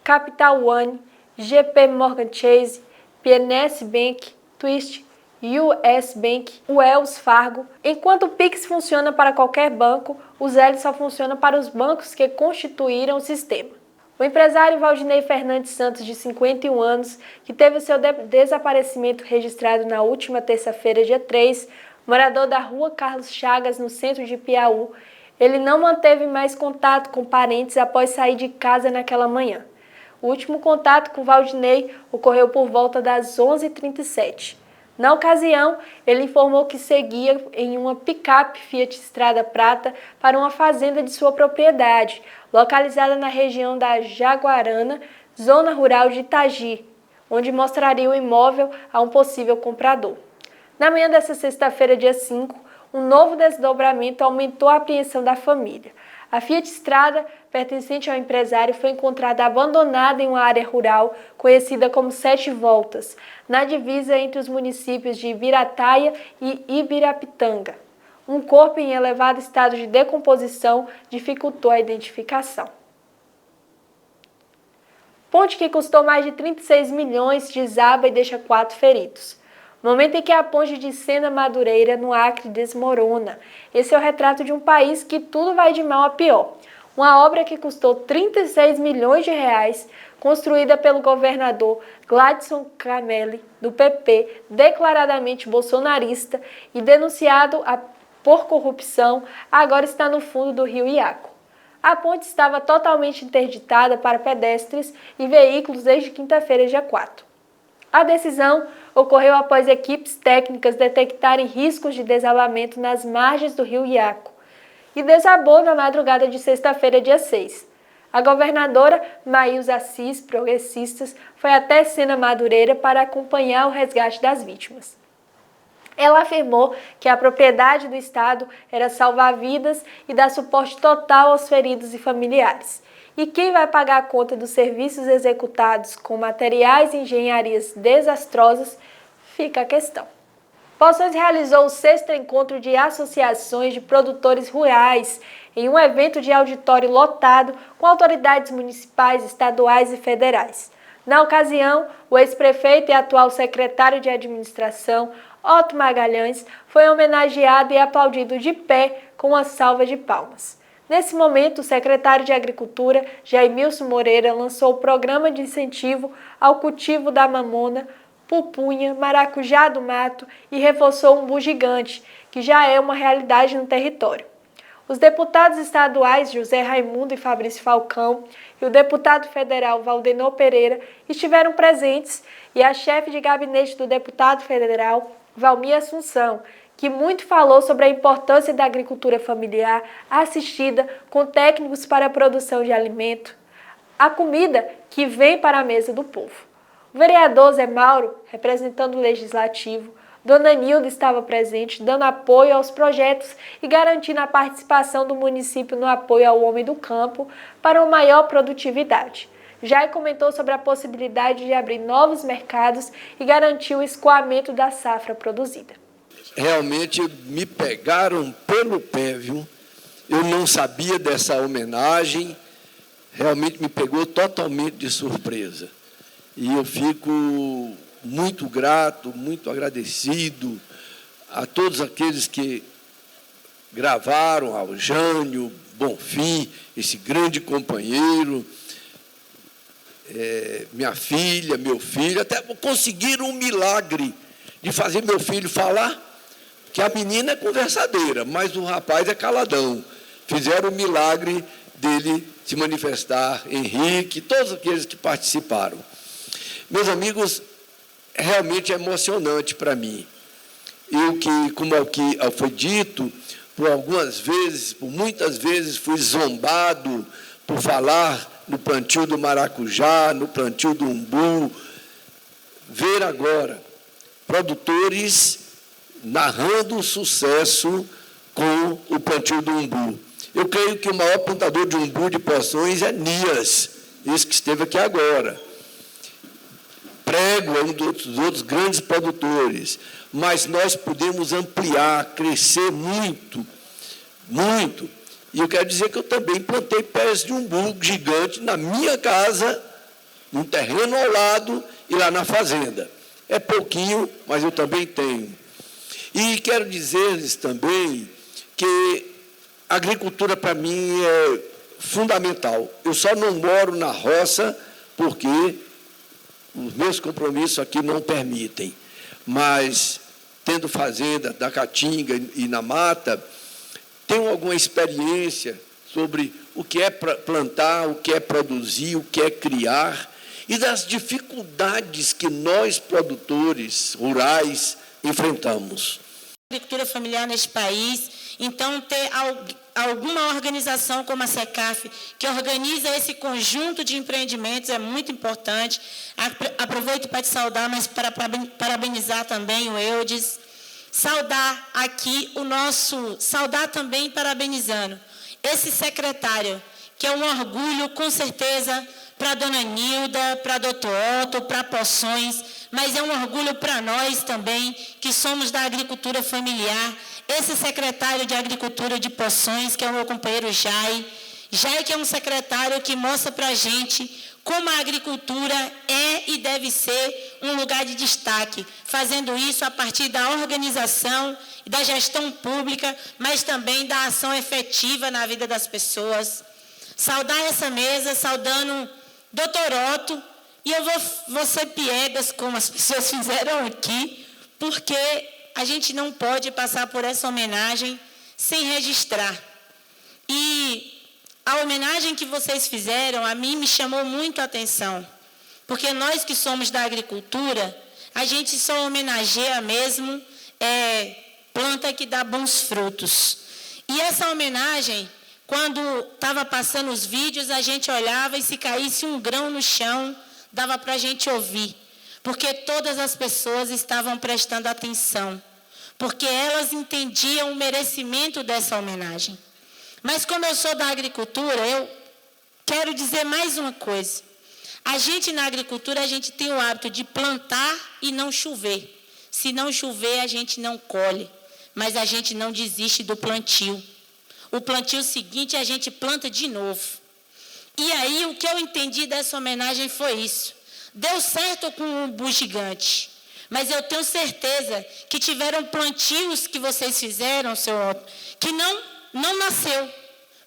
Capital One, JP Morgan Chase, PNC Bank, Twist, US Bank, Wells Fargo. Enquanto o Pix funciona para qualquer banco, o Zelle só funciona para os bancos que constituíram o sistema. O empresário Valdinei Fernandes Santos, de 51 anos, que teve seu desaparecimento registrado na última terça-feira, dia 3, morador da rua Carlos Chagas, no centro de Piauí, ele não manteve mais contato com parentes após sair de casa naquela manhã. O último contato com Valdinei ocorreu por volta das 11h37. Na ocasião, ele informou que seguia em uma picape Fiat Strada Prata para uma fazenda de sua propriedade, localizada na região da Jaguarana, zona rural de Itagi, onde mostraria o imóvel a um possível comprador. Na manhã desta sexta-feira, dia 5, um novo desdobramento aumentou a apreensão da família. A Fiat Strada, pertencente ao empresário, foi encontrada abandonada em uma área rural conhecida como 7 Voltas, na divisa entre os municípios de Ibirataia e Ibirapitanga. Um corpo em elevado estado de decomposição dificultou a identificação. Ponte que custou mais de 36 milhões desaba e deixa 4 feridos. Momento em que a ponte de Sena Madureira, no Acre, desmorona. Esse é o retrato de um país que tudo vai de mal a pior. Uma obra que custou 36 milhões de reais, construída pelo governador Gladson Camelli, do PP, declaradamente bolsonarista e denunciado por corrupção, agora está no fundo do rio Iaco. A ponte estava totalmente interditada para pedestres e veículos desde quinta-feira, dia 4. A decisão ocorreu após equipes técnicas detectarem riscos de desabamento nas margens do rio Iaco e desabou na madrugada de sexta-feira, dia 6. A governadora Maílza Assis, progressistas, foi até Sena Madureira para acompanhar o resgate das vítimas. Ela afirmou que a propriedade do Estado era salvar vidas e dar suporte total aos feridos e familiares. E quem vai pagar a conta dos serviços executados com materiais e engenharias desastrosas, fica a questão. Poções realizou o 6º encontro de associações de produtores rurais em um evento de auditório lotado com autoridades municipais, estaduais e federais. Na ocasião, o ex-prefeito e atual secretário de administração, Otto Magalhães, foi homenageado e aplaudido de pé com uma salva de palmas. Nesse momento, o secretário de Agricultura, Jaimilson Moreira, lançou o programa de incentivo ao cultivo da mamona, pupunha, maracujá do mato e reforçou o umbu gigante, que já é uma realidade no território. Os deputados estaduais José Raimundo e Fabrício Falcão e o deputado federal Valdenor Pereira estiveram presentes e a chefe de gabinete do deputado federal, Valmir Assunção, que muito falou sobre a importância da agricultura familiar assistida com técnicos para a produção de alimento, a comida que vem para a mesa do povo. O vereador Zé Mauro, representando o Legislativo, Dona Nilda estava presente, dando apoio aos projetos e garantindo a participação do município no apoio ao homem do campo para uma maior produtividade. Jai comentou sobre a possibilidade de abrir novos mercados e garantir o escoamento da safra produzida. Realmente me pegaram pelo pé, viu? Eu não sabia dessa homenagem, realmente me pegou totalmente de surpresa. E eu fico muito grato, muito agradecido a todos aqueles que gravaram, ao Jânio Bonfim, esse grande companheiro, minha filha, meu filho, até conseguiram um milagre de fazer meu filho falar, que a menina é conversadeira, mas o rapaz é caladão. Fizeram o milagre dele se manifestar, Henrique, todos aqueles que participaram. Meus amigos, realmente é emocionante para mim. Eu que, como aqui foi dito, por muitas vezes fui zombado por falar no plantio do maracujá, no plantio do umbu. Ver agora produtores narrando o sucesso com o plantio do umbu. Eu creio que o maior plantador de umbu de Poções é Nias, esse que esteve aqui agora. Prego é um dos outros grandes produtores, mas nós podemos ampliar, crescer muito, muito. E eu quero dizer que eu também plantei pés de umbu gigante na minha casa, num terreno ao lado e lá na fazenda. É pouquinho, mas eu também tenho. E quero dizer-lhes também que a agricultura, para mim, é fundamental. Eu só não moro na roça porque os meus compromissos aqui não permitem. Mas, tendo fazenda da Caatinga e na mata, tenho alguma experiência sobre o que é plantar, o que é produzir, o que é criar, e das dificuldades que nós, produtores rurais, enfrentamos. A agricultura familiar neste país, então ter alguma organização como a SECAF, que organiza esse conjunto de empreendimentos, é muito importante. Aproveito para te saudar, mas para parabenizar também o Eudes. Saudar aqui saudar também parabenizando esse secretário, que é um orgulho, com certeza, para a Dona Nilda, para a Doutor Otto, para Poções, mas é um orgulho para nós também, que somos da agricultura familiar. Esse secretário de Agricultura de Poções, que é o meu companheiro Jai, que é um secretário que mostra para a gente como a agricultura é e deve ser um lugar de destaque, fazendo isso a partir da organização e da gestão pública, mas também da ação efetiva na vida das pessoas. Saudar essa mesa, saudando Doutor Otto, e eu vou ser piegas, como as pessoas fizeram aqui, porque a gente não pode passar por essa homenagem sem registrar. E a homenagem que vocês fizeram, a mim me chamou muito a atenção, porque nós que somos da agricultura, a gente só homenageia mesmo planta que dá bons frutos. E essa homenagem, quando estava passando os vídeos, a gente olhava e se caísse um grão no chão, dava para a gente ouvir, porque todas as pessoas estavam prestando atenção, porque elas entendiam o merecimento dessa homenagem. Mas como eu sou da agricultura, eu quero dizer mais uma coisa. A gente na agricultura, a gente tem o hábito de plantar e não chover. Se não chover, a gente não colhe, mas a gente não desiste do plantio. O plantio seguinte, a gente planta de novo. E aí, o que eu entendi dessa homenagem foi isso. Deu certo com o Umbu Gigante, mas eu tenho certeza que tiveram plantios que vocês fizeram, senhor Otto, que não nasceu,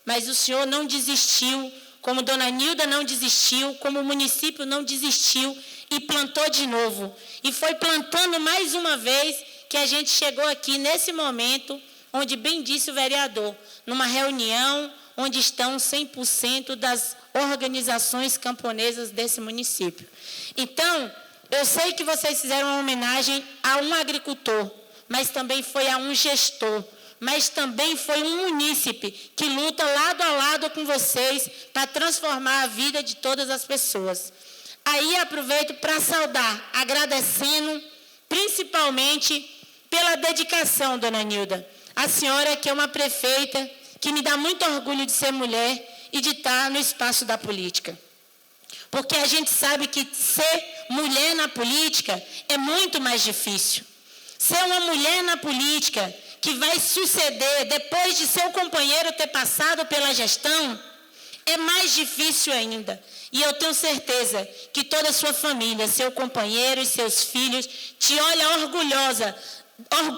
mas o senhor não desistiu, como Dona Nilda não desistiu, como o município não desistiu e plantou de novo. E foi plantando mais uma vez que a gente chegou aqui nesse momento, onde bem disse o vereador, numa reunião onde estão 100% das organizações camponesas desse município. Então, eu sei que vocês fizeram uma homenagem a um agricultor, mas também foi a um gestor, mas também foi um munícipe que luta lado a lado com vocês para transformar a vida de todas as pessoas. Aí aproveito para saudar, agradecendo principalmente pela dedicação, Dona Nilda. A senhora que é uma prefeita que me dá muito orgulho de ser mulher e de estar no espaço da política. Porque a gente sabe que ser mulher na política é muito mais difícil. Ser uma mulher na política que vai suceder depois de seu companheiro ter passado pela gestão é mais difícil ainda. E eu tenho certeza que toda a sua família, seu companheiro e seus filhos te olham orgulhosa,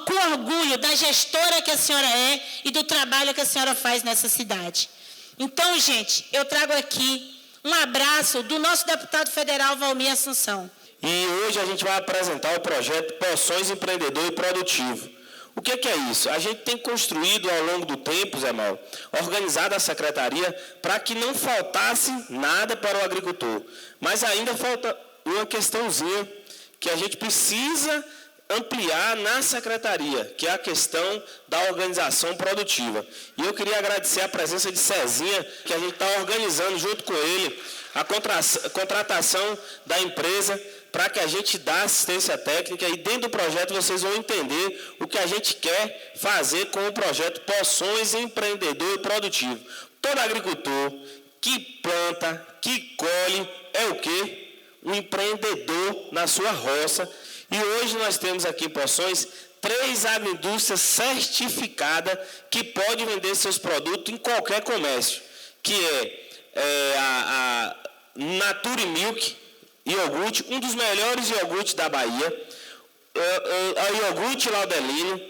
com orgulho da gestora que a senhora é e do trabalho que a senhora faz nessa cidade. Então, gente, eu trago aqui um abraço do nosso deputado federal, Valmir Assunção. E hoje a gente vai apresentar o projeto Poções Empreendedor e Produtivo. O que é isso? A gente tem construído ao longo do tempo, Zé Mauro, organizado a secretaria para que não faltasse nada para o agricultor. Mas ainda falta uma questãozinha que a gente precisa ampliar na secretaria, que é a questão da organização produtiva. E eu queria agradecer a presença de Cezinha, que a gente está organizando junto com ele a contratação da empresa para que a gente dê assistência técnica e dentro do projeto vocês vão entender o que a gente quer fazer com o projeto Poções Empreendedor e Produtivo. Todo agricultor que planta, que colhe, é o quê? Um empreendedor na sua roça. E hoje nós temos aqui em Poções 3 agroindústrias certificadas que podem vender seus produtos em qualquer comércio, que é a Nature Milk, iogurte, um dos melhores iogurtes da Bahia, a iogurte Laudelino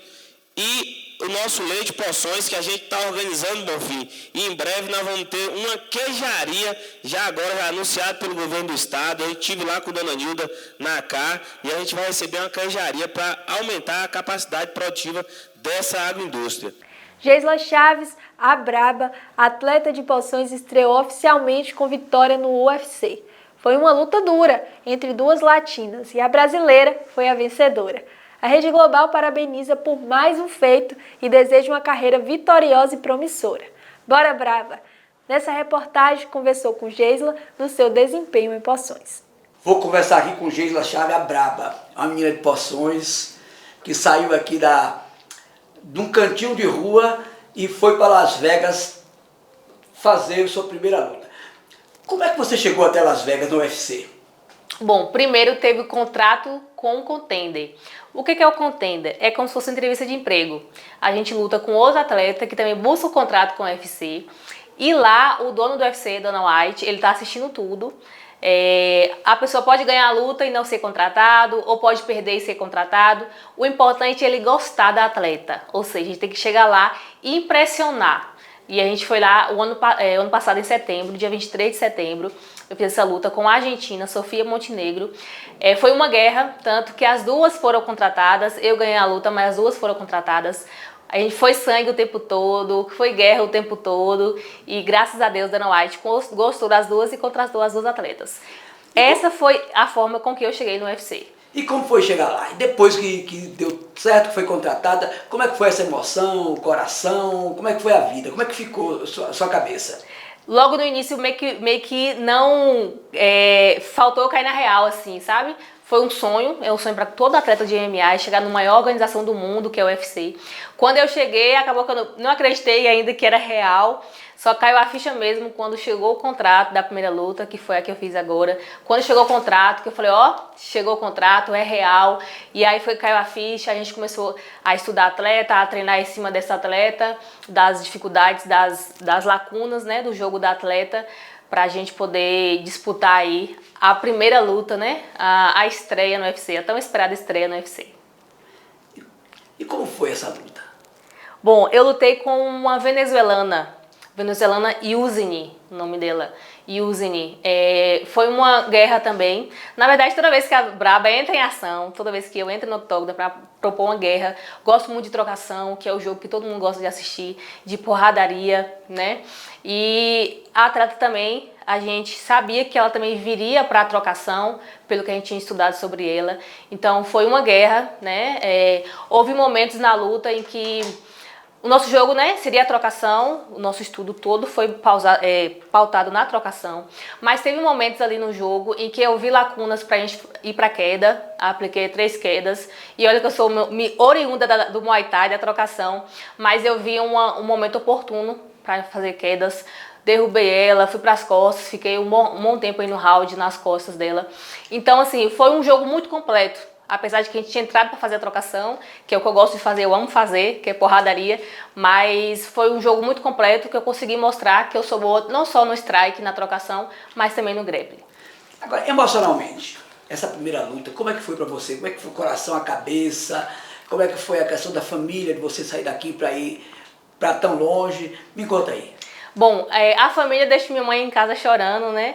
e o nosso leite Poções, que a gente está organizando, Bonfim. E em breve nós vamos ter uma queijaria, já anunciado pelo governo do estado. Eu estive lá com a Dona Nilda na CA e a gente vai receber uma queijaria para aumentar a capacidade produtiva dessa agroindústria. Geisla Chaves, a braba, atleta de Poções, estreou oficialmente com vitória no UFC. Foi uma luta dura entre duas latinas e a brasileira foi a vencedora. A Rede Global parabeniza por mais um feito e deseja uma carreira vitoriosa e promissora. Bora, brava! Nessa reportagem, conversou com Geisla no seu desempenho em Poções. Vou conversar aqui com Geisla Chaves, a braba, uma menina de Poções, que saiu aqui de um cantinho de rua e foi para Las Vegas fazer sua primeira luta. Como é que você chegou até Las Vegas no UFC? Bom, primeiro teve o contrato com o Contender. O que é o Contender? É como se fosse uma entrevista de emprego. A gente luta com outro atleta que também busca o contrato com o UFC. E lá, o dono do UFC, Dana White, ele tá assistindo tudo. A pessoa pode ganhar a luta e não ser contratado, ou pode perder e ser contratado. O importante é ele gostar da atleta. Ou seja, a gente tem que chegar lá e impressionar. E a gente foi lá o ano passado, em setembro, dia 23 de setembro, eu fiz essa luta com a argentina, Sofia Montenegro. Foi uma guerra, tanto que as duas foram contratadas, eu ganhei a luta, mas as duas foram contratadas. A gente foi sangue o tempo todo, foi guerra o tempo todo, e graças a Deus, Dana White gostou das duas e contratou as duas atletas. Essa foi a forma com que eu cheguei no UFC. E como foi chegar lá? E depois que deu certo, que foi contratada, como é que foi essa emoção, o coração, como é que foi a vida? Como é que ficou a sua cabeça? Logo no início, meio que não faltou eu cair na real, assim, sabe? Foi um sonho, é um sonho para todo atleta de MMA, chegar na maior organização do mundo, que é o UFC. Quando eu cheguei, acabou que eu não acreditei ainda que era real, só caiu a ficha mesmo quando chegou o contrato da primeira luta, que foi a que eu fiz agora. Quando chegou o contrato, que eu falei, chegou o contrato, é real. E aí caiu a ficha, a gente começou a estudar atleta, a treinar em cima dessa atleta, das dificuldades, das lacunas, né, do jogo da atleta, pra gente poder disputar aí a primeira luta, né? A estreia no UFC, a tão esperada estreia no UFC. E como foi essa luta? Bom, eu lutei com uma venezuelana Yuzini, o nome dela, Yuzini. Foi uma guerra também. Na verdade, toda vez que a Braba entra em ação, toda vez que eu entro no octógono para propor uma guerra, gosto muito de trocação, que é o jogo que todo mundo gosta de assistir, de porradaria, né? E a atleta também, a gente sabia que ela também viria para a trocação, pelo que a gente tinha estudado sobre ela. Então foi uma guerra, né? Houve momentos na luta em que o nosso jogo, né, seria a trocação, o nosso estudo todo foi pautado na trocação, mas teve momentos ali no jogo em que eu vi lacunas para a gente ir para queda, apliquei 3 quedas, e olha que eu sou oriunda do Muay Thai, da trocação, mas eu vi um momento oportuno para fazer quedas, derrubei ela, fui para as costas, fiquei um bom tempo aí no round, nas costas dela. Então, assim, foi um jogo muito completo. Apesar de que a gente tinha entrado para fazer a trocação, que é o que eu gosto de fazer, eu amo fazer, que é porradaria, mas foi um jogo muito completo que eu consegui mostrar que eu sou boa não só no strike, na trocação, mas também no grappling. Agora, emocionalmente, essa primeira luta, como é que foi para você? Como é que foi o coração, a cabeça? Como é que foi a questão da família, de você sair daqui para ir para tão longe? Me conta aí. Bom, a família deixa minha mãe em casa chorando, né?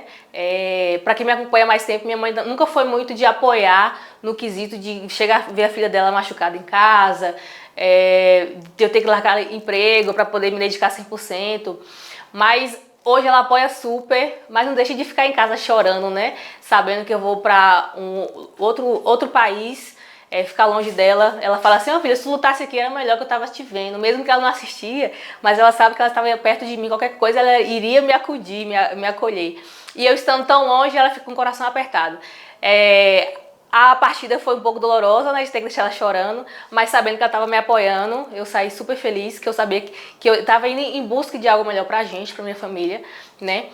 Para quem me acompanha há mais tempo, minha mãe nunca foi muito de apoiar no quesito de chegar a ver a filha dela machucada em casa, de eu ter que largar emprego para poder me dedicar 100%. Mas hoje ela apoia super, mas não deixa de ficar em casa chorando, né? Sabendo que eu vou para outro país, ficar longe dela. Ela fala assim, filha, se tu lutasse aqui era melhor que eu tava te vendo, mesmo que ela não assistia, mas ela sabe que ela estava perto de mim, qualquer coisa ela iria me acudir, me acolher. E eu estando tão longe, ela fica com o coração apertado. A partida foi um pouco dolorosa, né, de ter que deixar ela chorando, mas sabendo que ela estava me apoiando, eu saí super feliz, que eu sabia que eu estava indo em busca de algo melhor pra gente, pra minha família, né.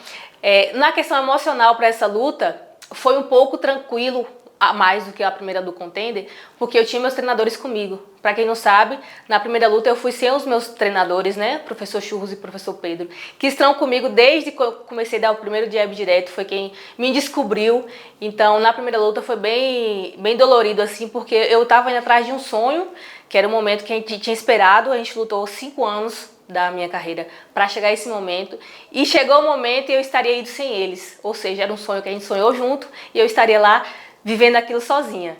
Na questão emocional para essa luta, foi um pouco tranquilo, a mais do que a primeira do Contender, porque eu tinha meus treinadores comigo. Para quem não sabe, na primeira luta eu fui sem os meus treinadores, né, professor Churros e professor Pedro, que estão comigo desde que eu comecei a dar o primeiro jab direto, foi quem me descobriu. Então, na primeira luta foi bem dolorido, assim, porque eu estava indo atrás de um sonho, que era um momento que a gente tinha esperado, a gente lutou 5 anos da minha carreira para chegar a esse momento, e chegou o momento e eu estaria indo sem eles, ou seja, era um sonho que a gente sonhou junto e eu estaria lá vivendo aquilo sozinha.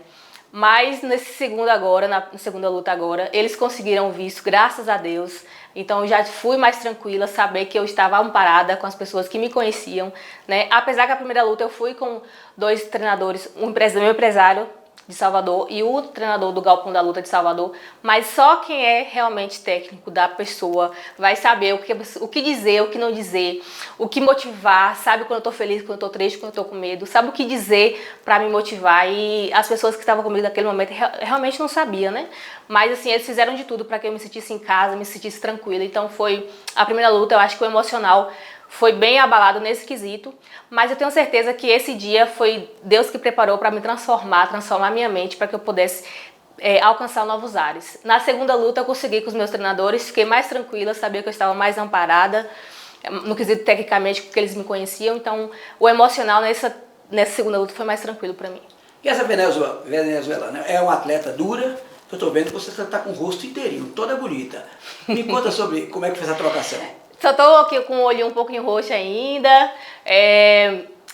Mas nesse segundo agora, na segunda luta agora, eles conseguiram o visto, graças a Deus. Então eu já fui mais tranquila, saber que eu estava amparada com as pessoas que me conheciam, né? Apesar que a primeira luta eu fui com 2 treinadores, meu empresário de Salvador e o treinador do Galpão da Luta de Salvador, mas só quem é realmente técnico da pessoa vai saber o que dizer, o que não dizer, o que motivar, sabe quando eu tô feliz, quando eu tô triste, quando eu tô com medo, sabe o que dizer para me motivar. E as pessoas que estavam comigo naquele momento realmente não sabiam, né? Mas assim, eles fizeram de tudo para que eu me sentisse em casa, me sentisse tranquila. Então foi a primeira luta, eu acho que o emocional foi bem abalado nesse quesito, mas eu tenho certeza que esse dia foi Deus que preparou para me transformar minha mente para que eu pudesse alcançar novos ares. Na segunda luta eu consegui com os meus treinadores, fiquei mais tranquila, sabia que eu estava mais amparada, no quesito tecnicamente, porque eles me conheciam, então o emocional nessa segunda luta foi mais tranquilo para mim. E essa venezuelana é uma atleta dura, eu estou vendo que você está com o rosto inteirinho, toda bonita. Me conta sobre como é que fez a trocação. Só tô aqui com o olho um pouquinho roxo ainda.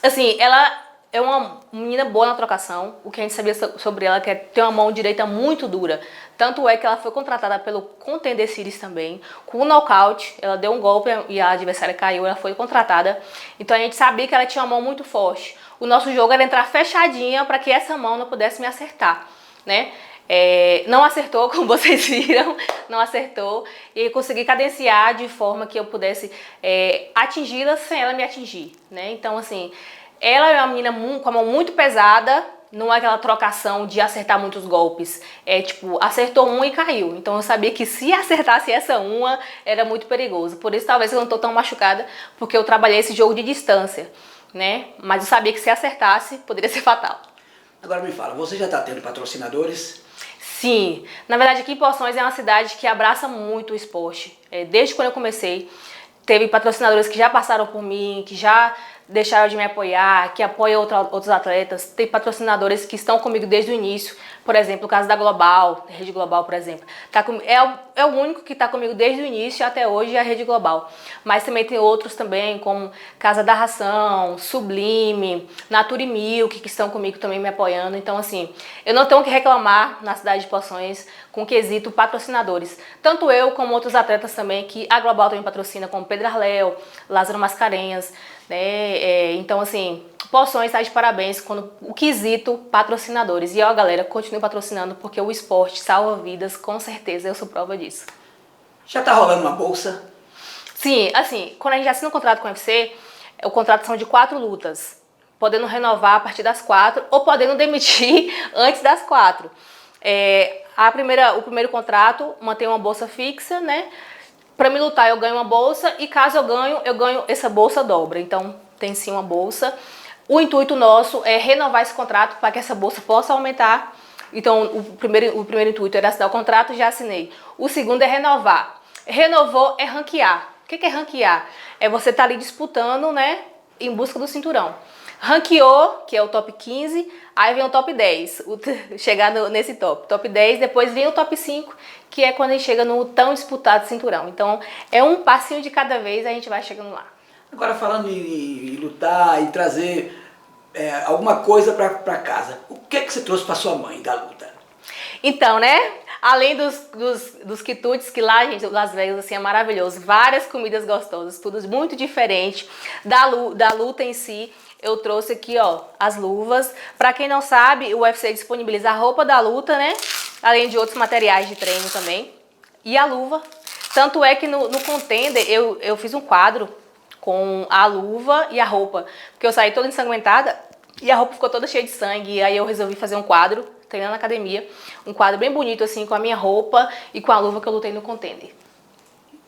Assim, ela é uma menina boa na trocação. O que a gente sabia sobre ela é que tem uma mão direita muito dura. Tanto é que ela foi contratada pelo Contender Series também. Com o nocaute, ela deu um golpe e a adversária caiu, ela foi contratada. Então a gente sabia que ela tinha uma mão muito forte. O nosso jogo era entrar fechadinha para que essa mão não pudesse me acertar, né? Não acertou, como vocês viram, não acertou, e consegui cadenciar de forma que eu pudesse atingi-la sem ela me atingir, né? Então assim, ela é uma menina com a mão muito pesada, não é aquela trocação de acertar muitos golpes, tipo, acertou uma e caiu. Então eu sabia que se acertasse essa uma, era muito perigoso. Por isso talvez eu não tô tão machucada, porque eu trabalhei esse jogo de distância, né? Mas eu sabia que se acertasse, poderia ser fatal. Agora me fala, você já está tendo patrocinadores? Sim, na verdade aqui em Poções é uma cidade que abraça muito o esporte. Desde quando eu comecei, teve patrocinadores que já passaram por mim, que já deixaram de me apoiar, que apoiam outros atletas. Tem patrocinadores que estão comigo desde o início. Por exemplo, o caso da Global, Rede Global, por exemplo. É o único que está comigo desde o início até hoje, é a Rede Global. Mas também tem outros também, como Casa da Ração, Sublime, Nature Milk, que estão comigo também me apoiando. Então, assim, eu não tenho o que reclamar na cidade de Poções com o quesito patrocinadores. Tanto eu como outros atletas também, que a Global também patrocina, como Pedro Arléu, Lázaro Mascarenhas, né? Então, assim, Poções está de parabéns quando o quesito patrocinadores. E ó, galera, continue patrocinando, porque o esporte salva vidas, com certeza, eu sou prova disso. Já tá rolando uma bolsa? Sim, assim, quando a gente assina um contrato com o UFC, o contrato são de 4 lutas, podendo renovar a partir das 4 ou podendo demitir antes das 4. O primeiro contrato mantém uma bolsa fixa, né? Para me lutar eu ganho uma bolsa e caso eu ganho essa bolsa dobra. Então tem sim uma bolsa. O intuito nosso é renovar esse contrato para que essa bolsa possa aumentar. Então o primeiro intuito era assinar o contrato, já assinei. O segundo é renovar. Renovou é ranquear. O que é ranquear? É você estar ali disputando, né, em busca do cinturão. Ranqueou, que é o top 15, aí vem o top 10, chegar nesse top 10, depois vem o top 5, que é quando a gente chega no tão disputado cinturão. Então, é um passinho de cada vez, a gente vai chegando lá. Agora, falando em lutar, em trazer alguma coisa para casa, o que é que você trouxe para sua mãe da luta? Então, né, além dos quitutes, que lá, gente, Las Vegas, assim, é maravilhoso, várias comidas gostosas, tudo muito diferente da luta em si. Eu trouxe aqui, ó, as luvas. Pra quem não sabe, o UFC disponibiliza a roupa da luta, né? Além de outros materiais de treino também. E a luva. Tanto é que no Contender eu fiz um quadro com a luva e a roupa. Porque eu saí toda ensanguentada e a roupa ficou toda cheia de sangue. E aí eu resolvi fazer um quadro, treinando na academia. Um quadro bem bonito, assim, com a minha roupa e com a luva que eu lutei no Contender.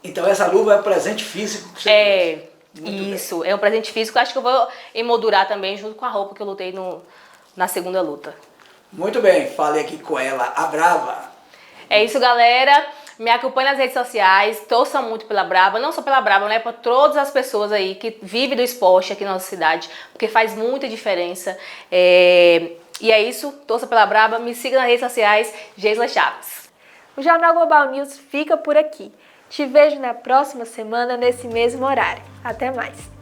Então essa luva é presente físico que você trouxe. Isso, é um presente físico. Acho que eu vou emoldurar também junto com a roupa que eu lutei na segunda luta. Muito bem, falei aqui com ela, a Brava. É isso, galera. Me acompanhe nas redes sociais, torçam muito pela Brava, não só pela Brava, né? Para todas as pessoas aí que vivem do esporte aqui na nossa cidade, porque faz muita diferença. E é isso, torça pela Brava, me siga nas redes sociais, Geisla Chaves. O Jornal Global News fica por aqui. Te vejo na próxima semana nesse mesmo horário. Até mais!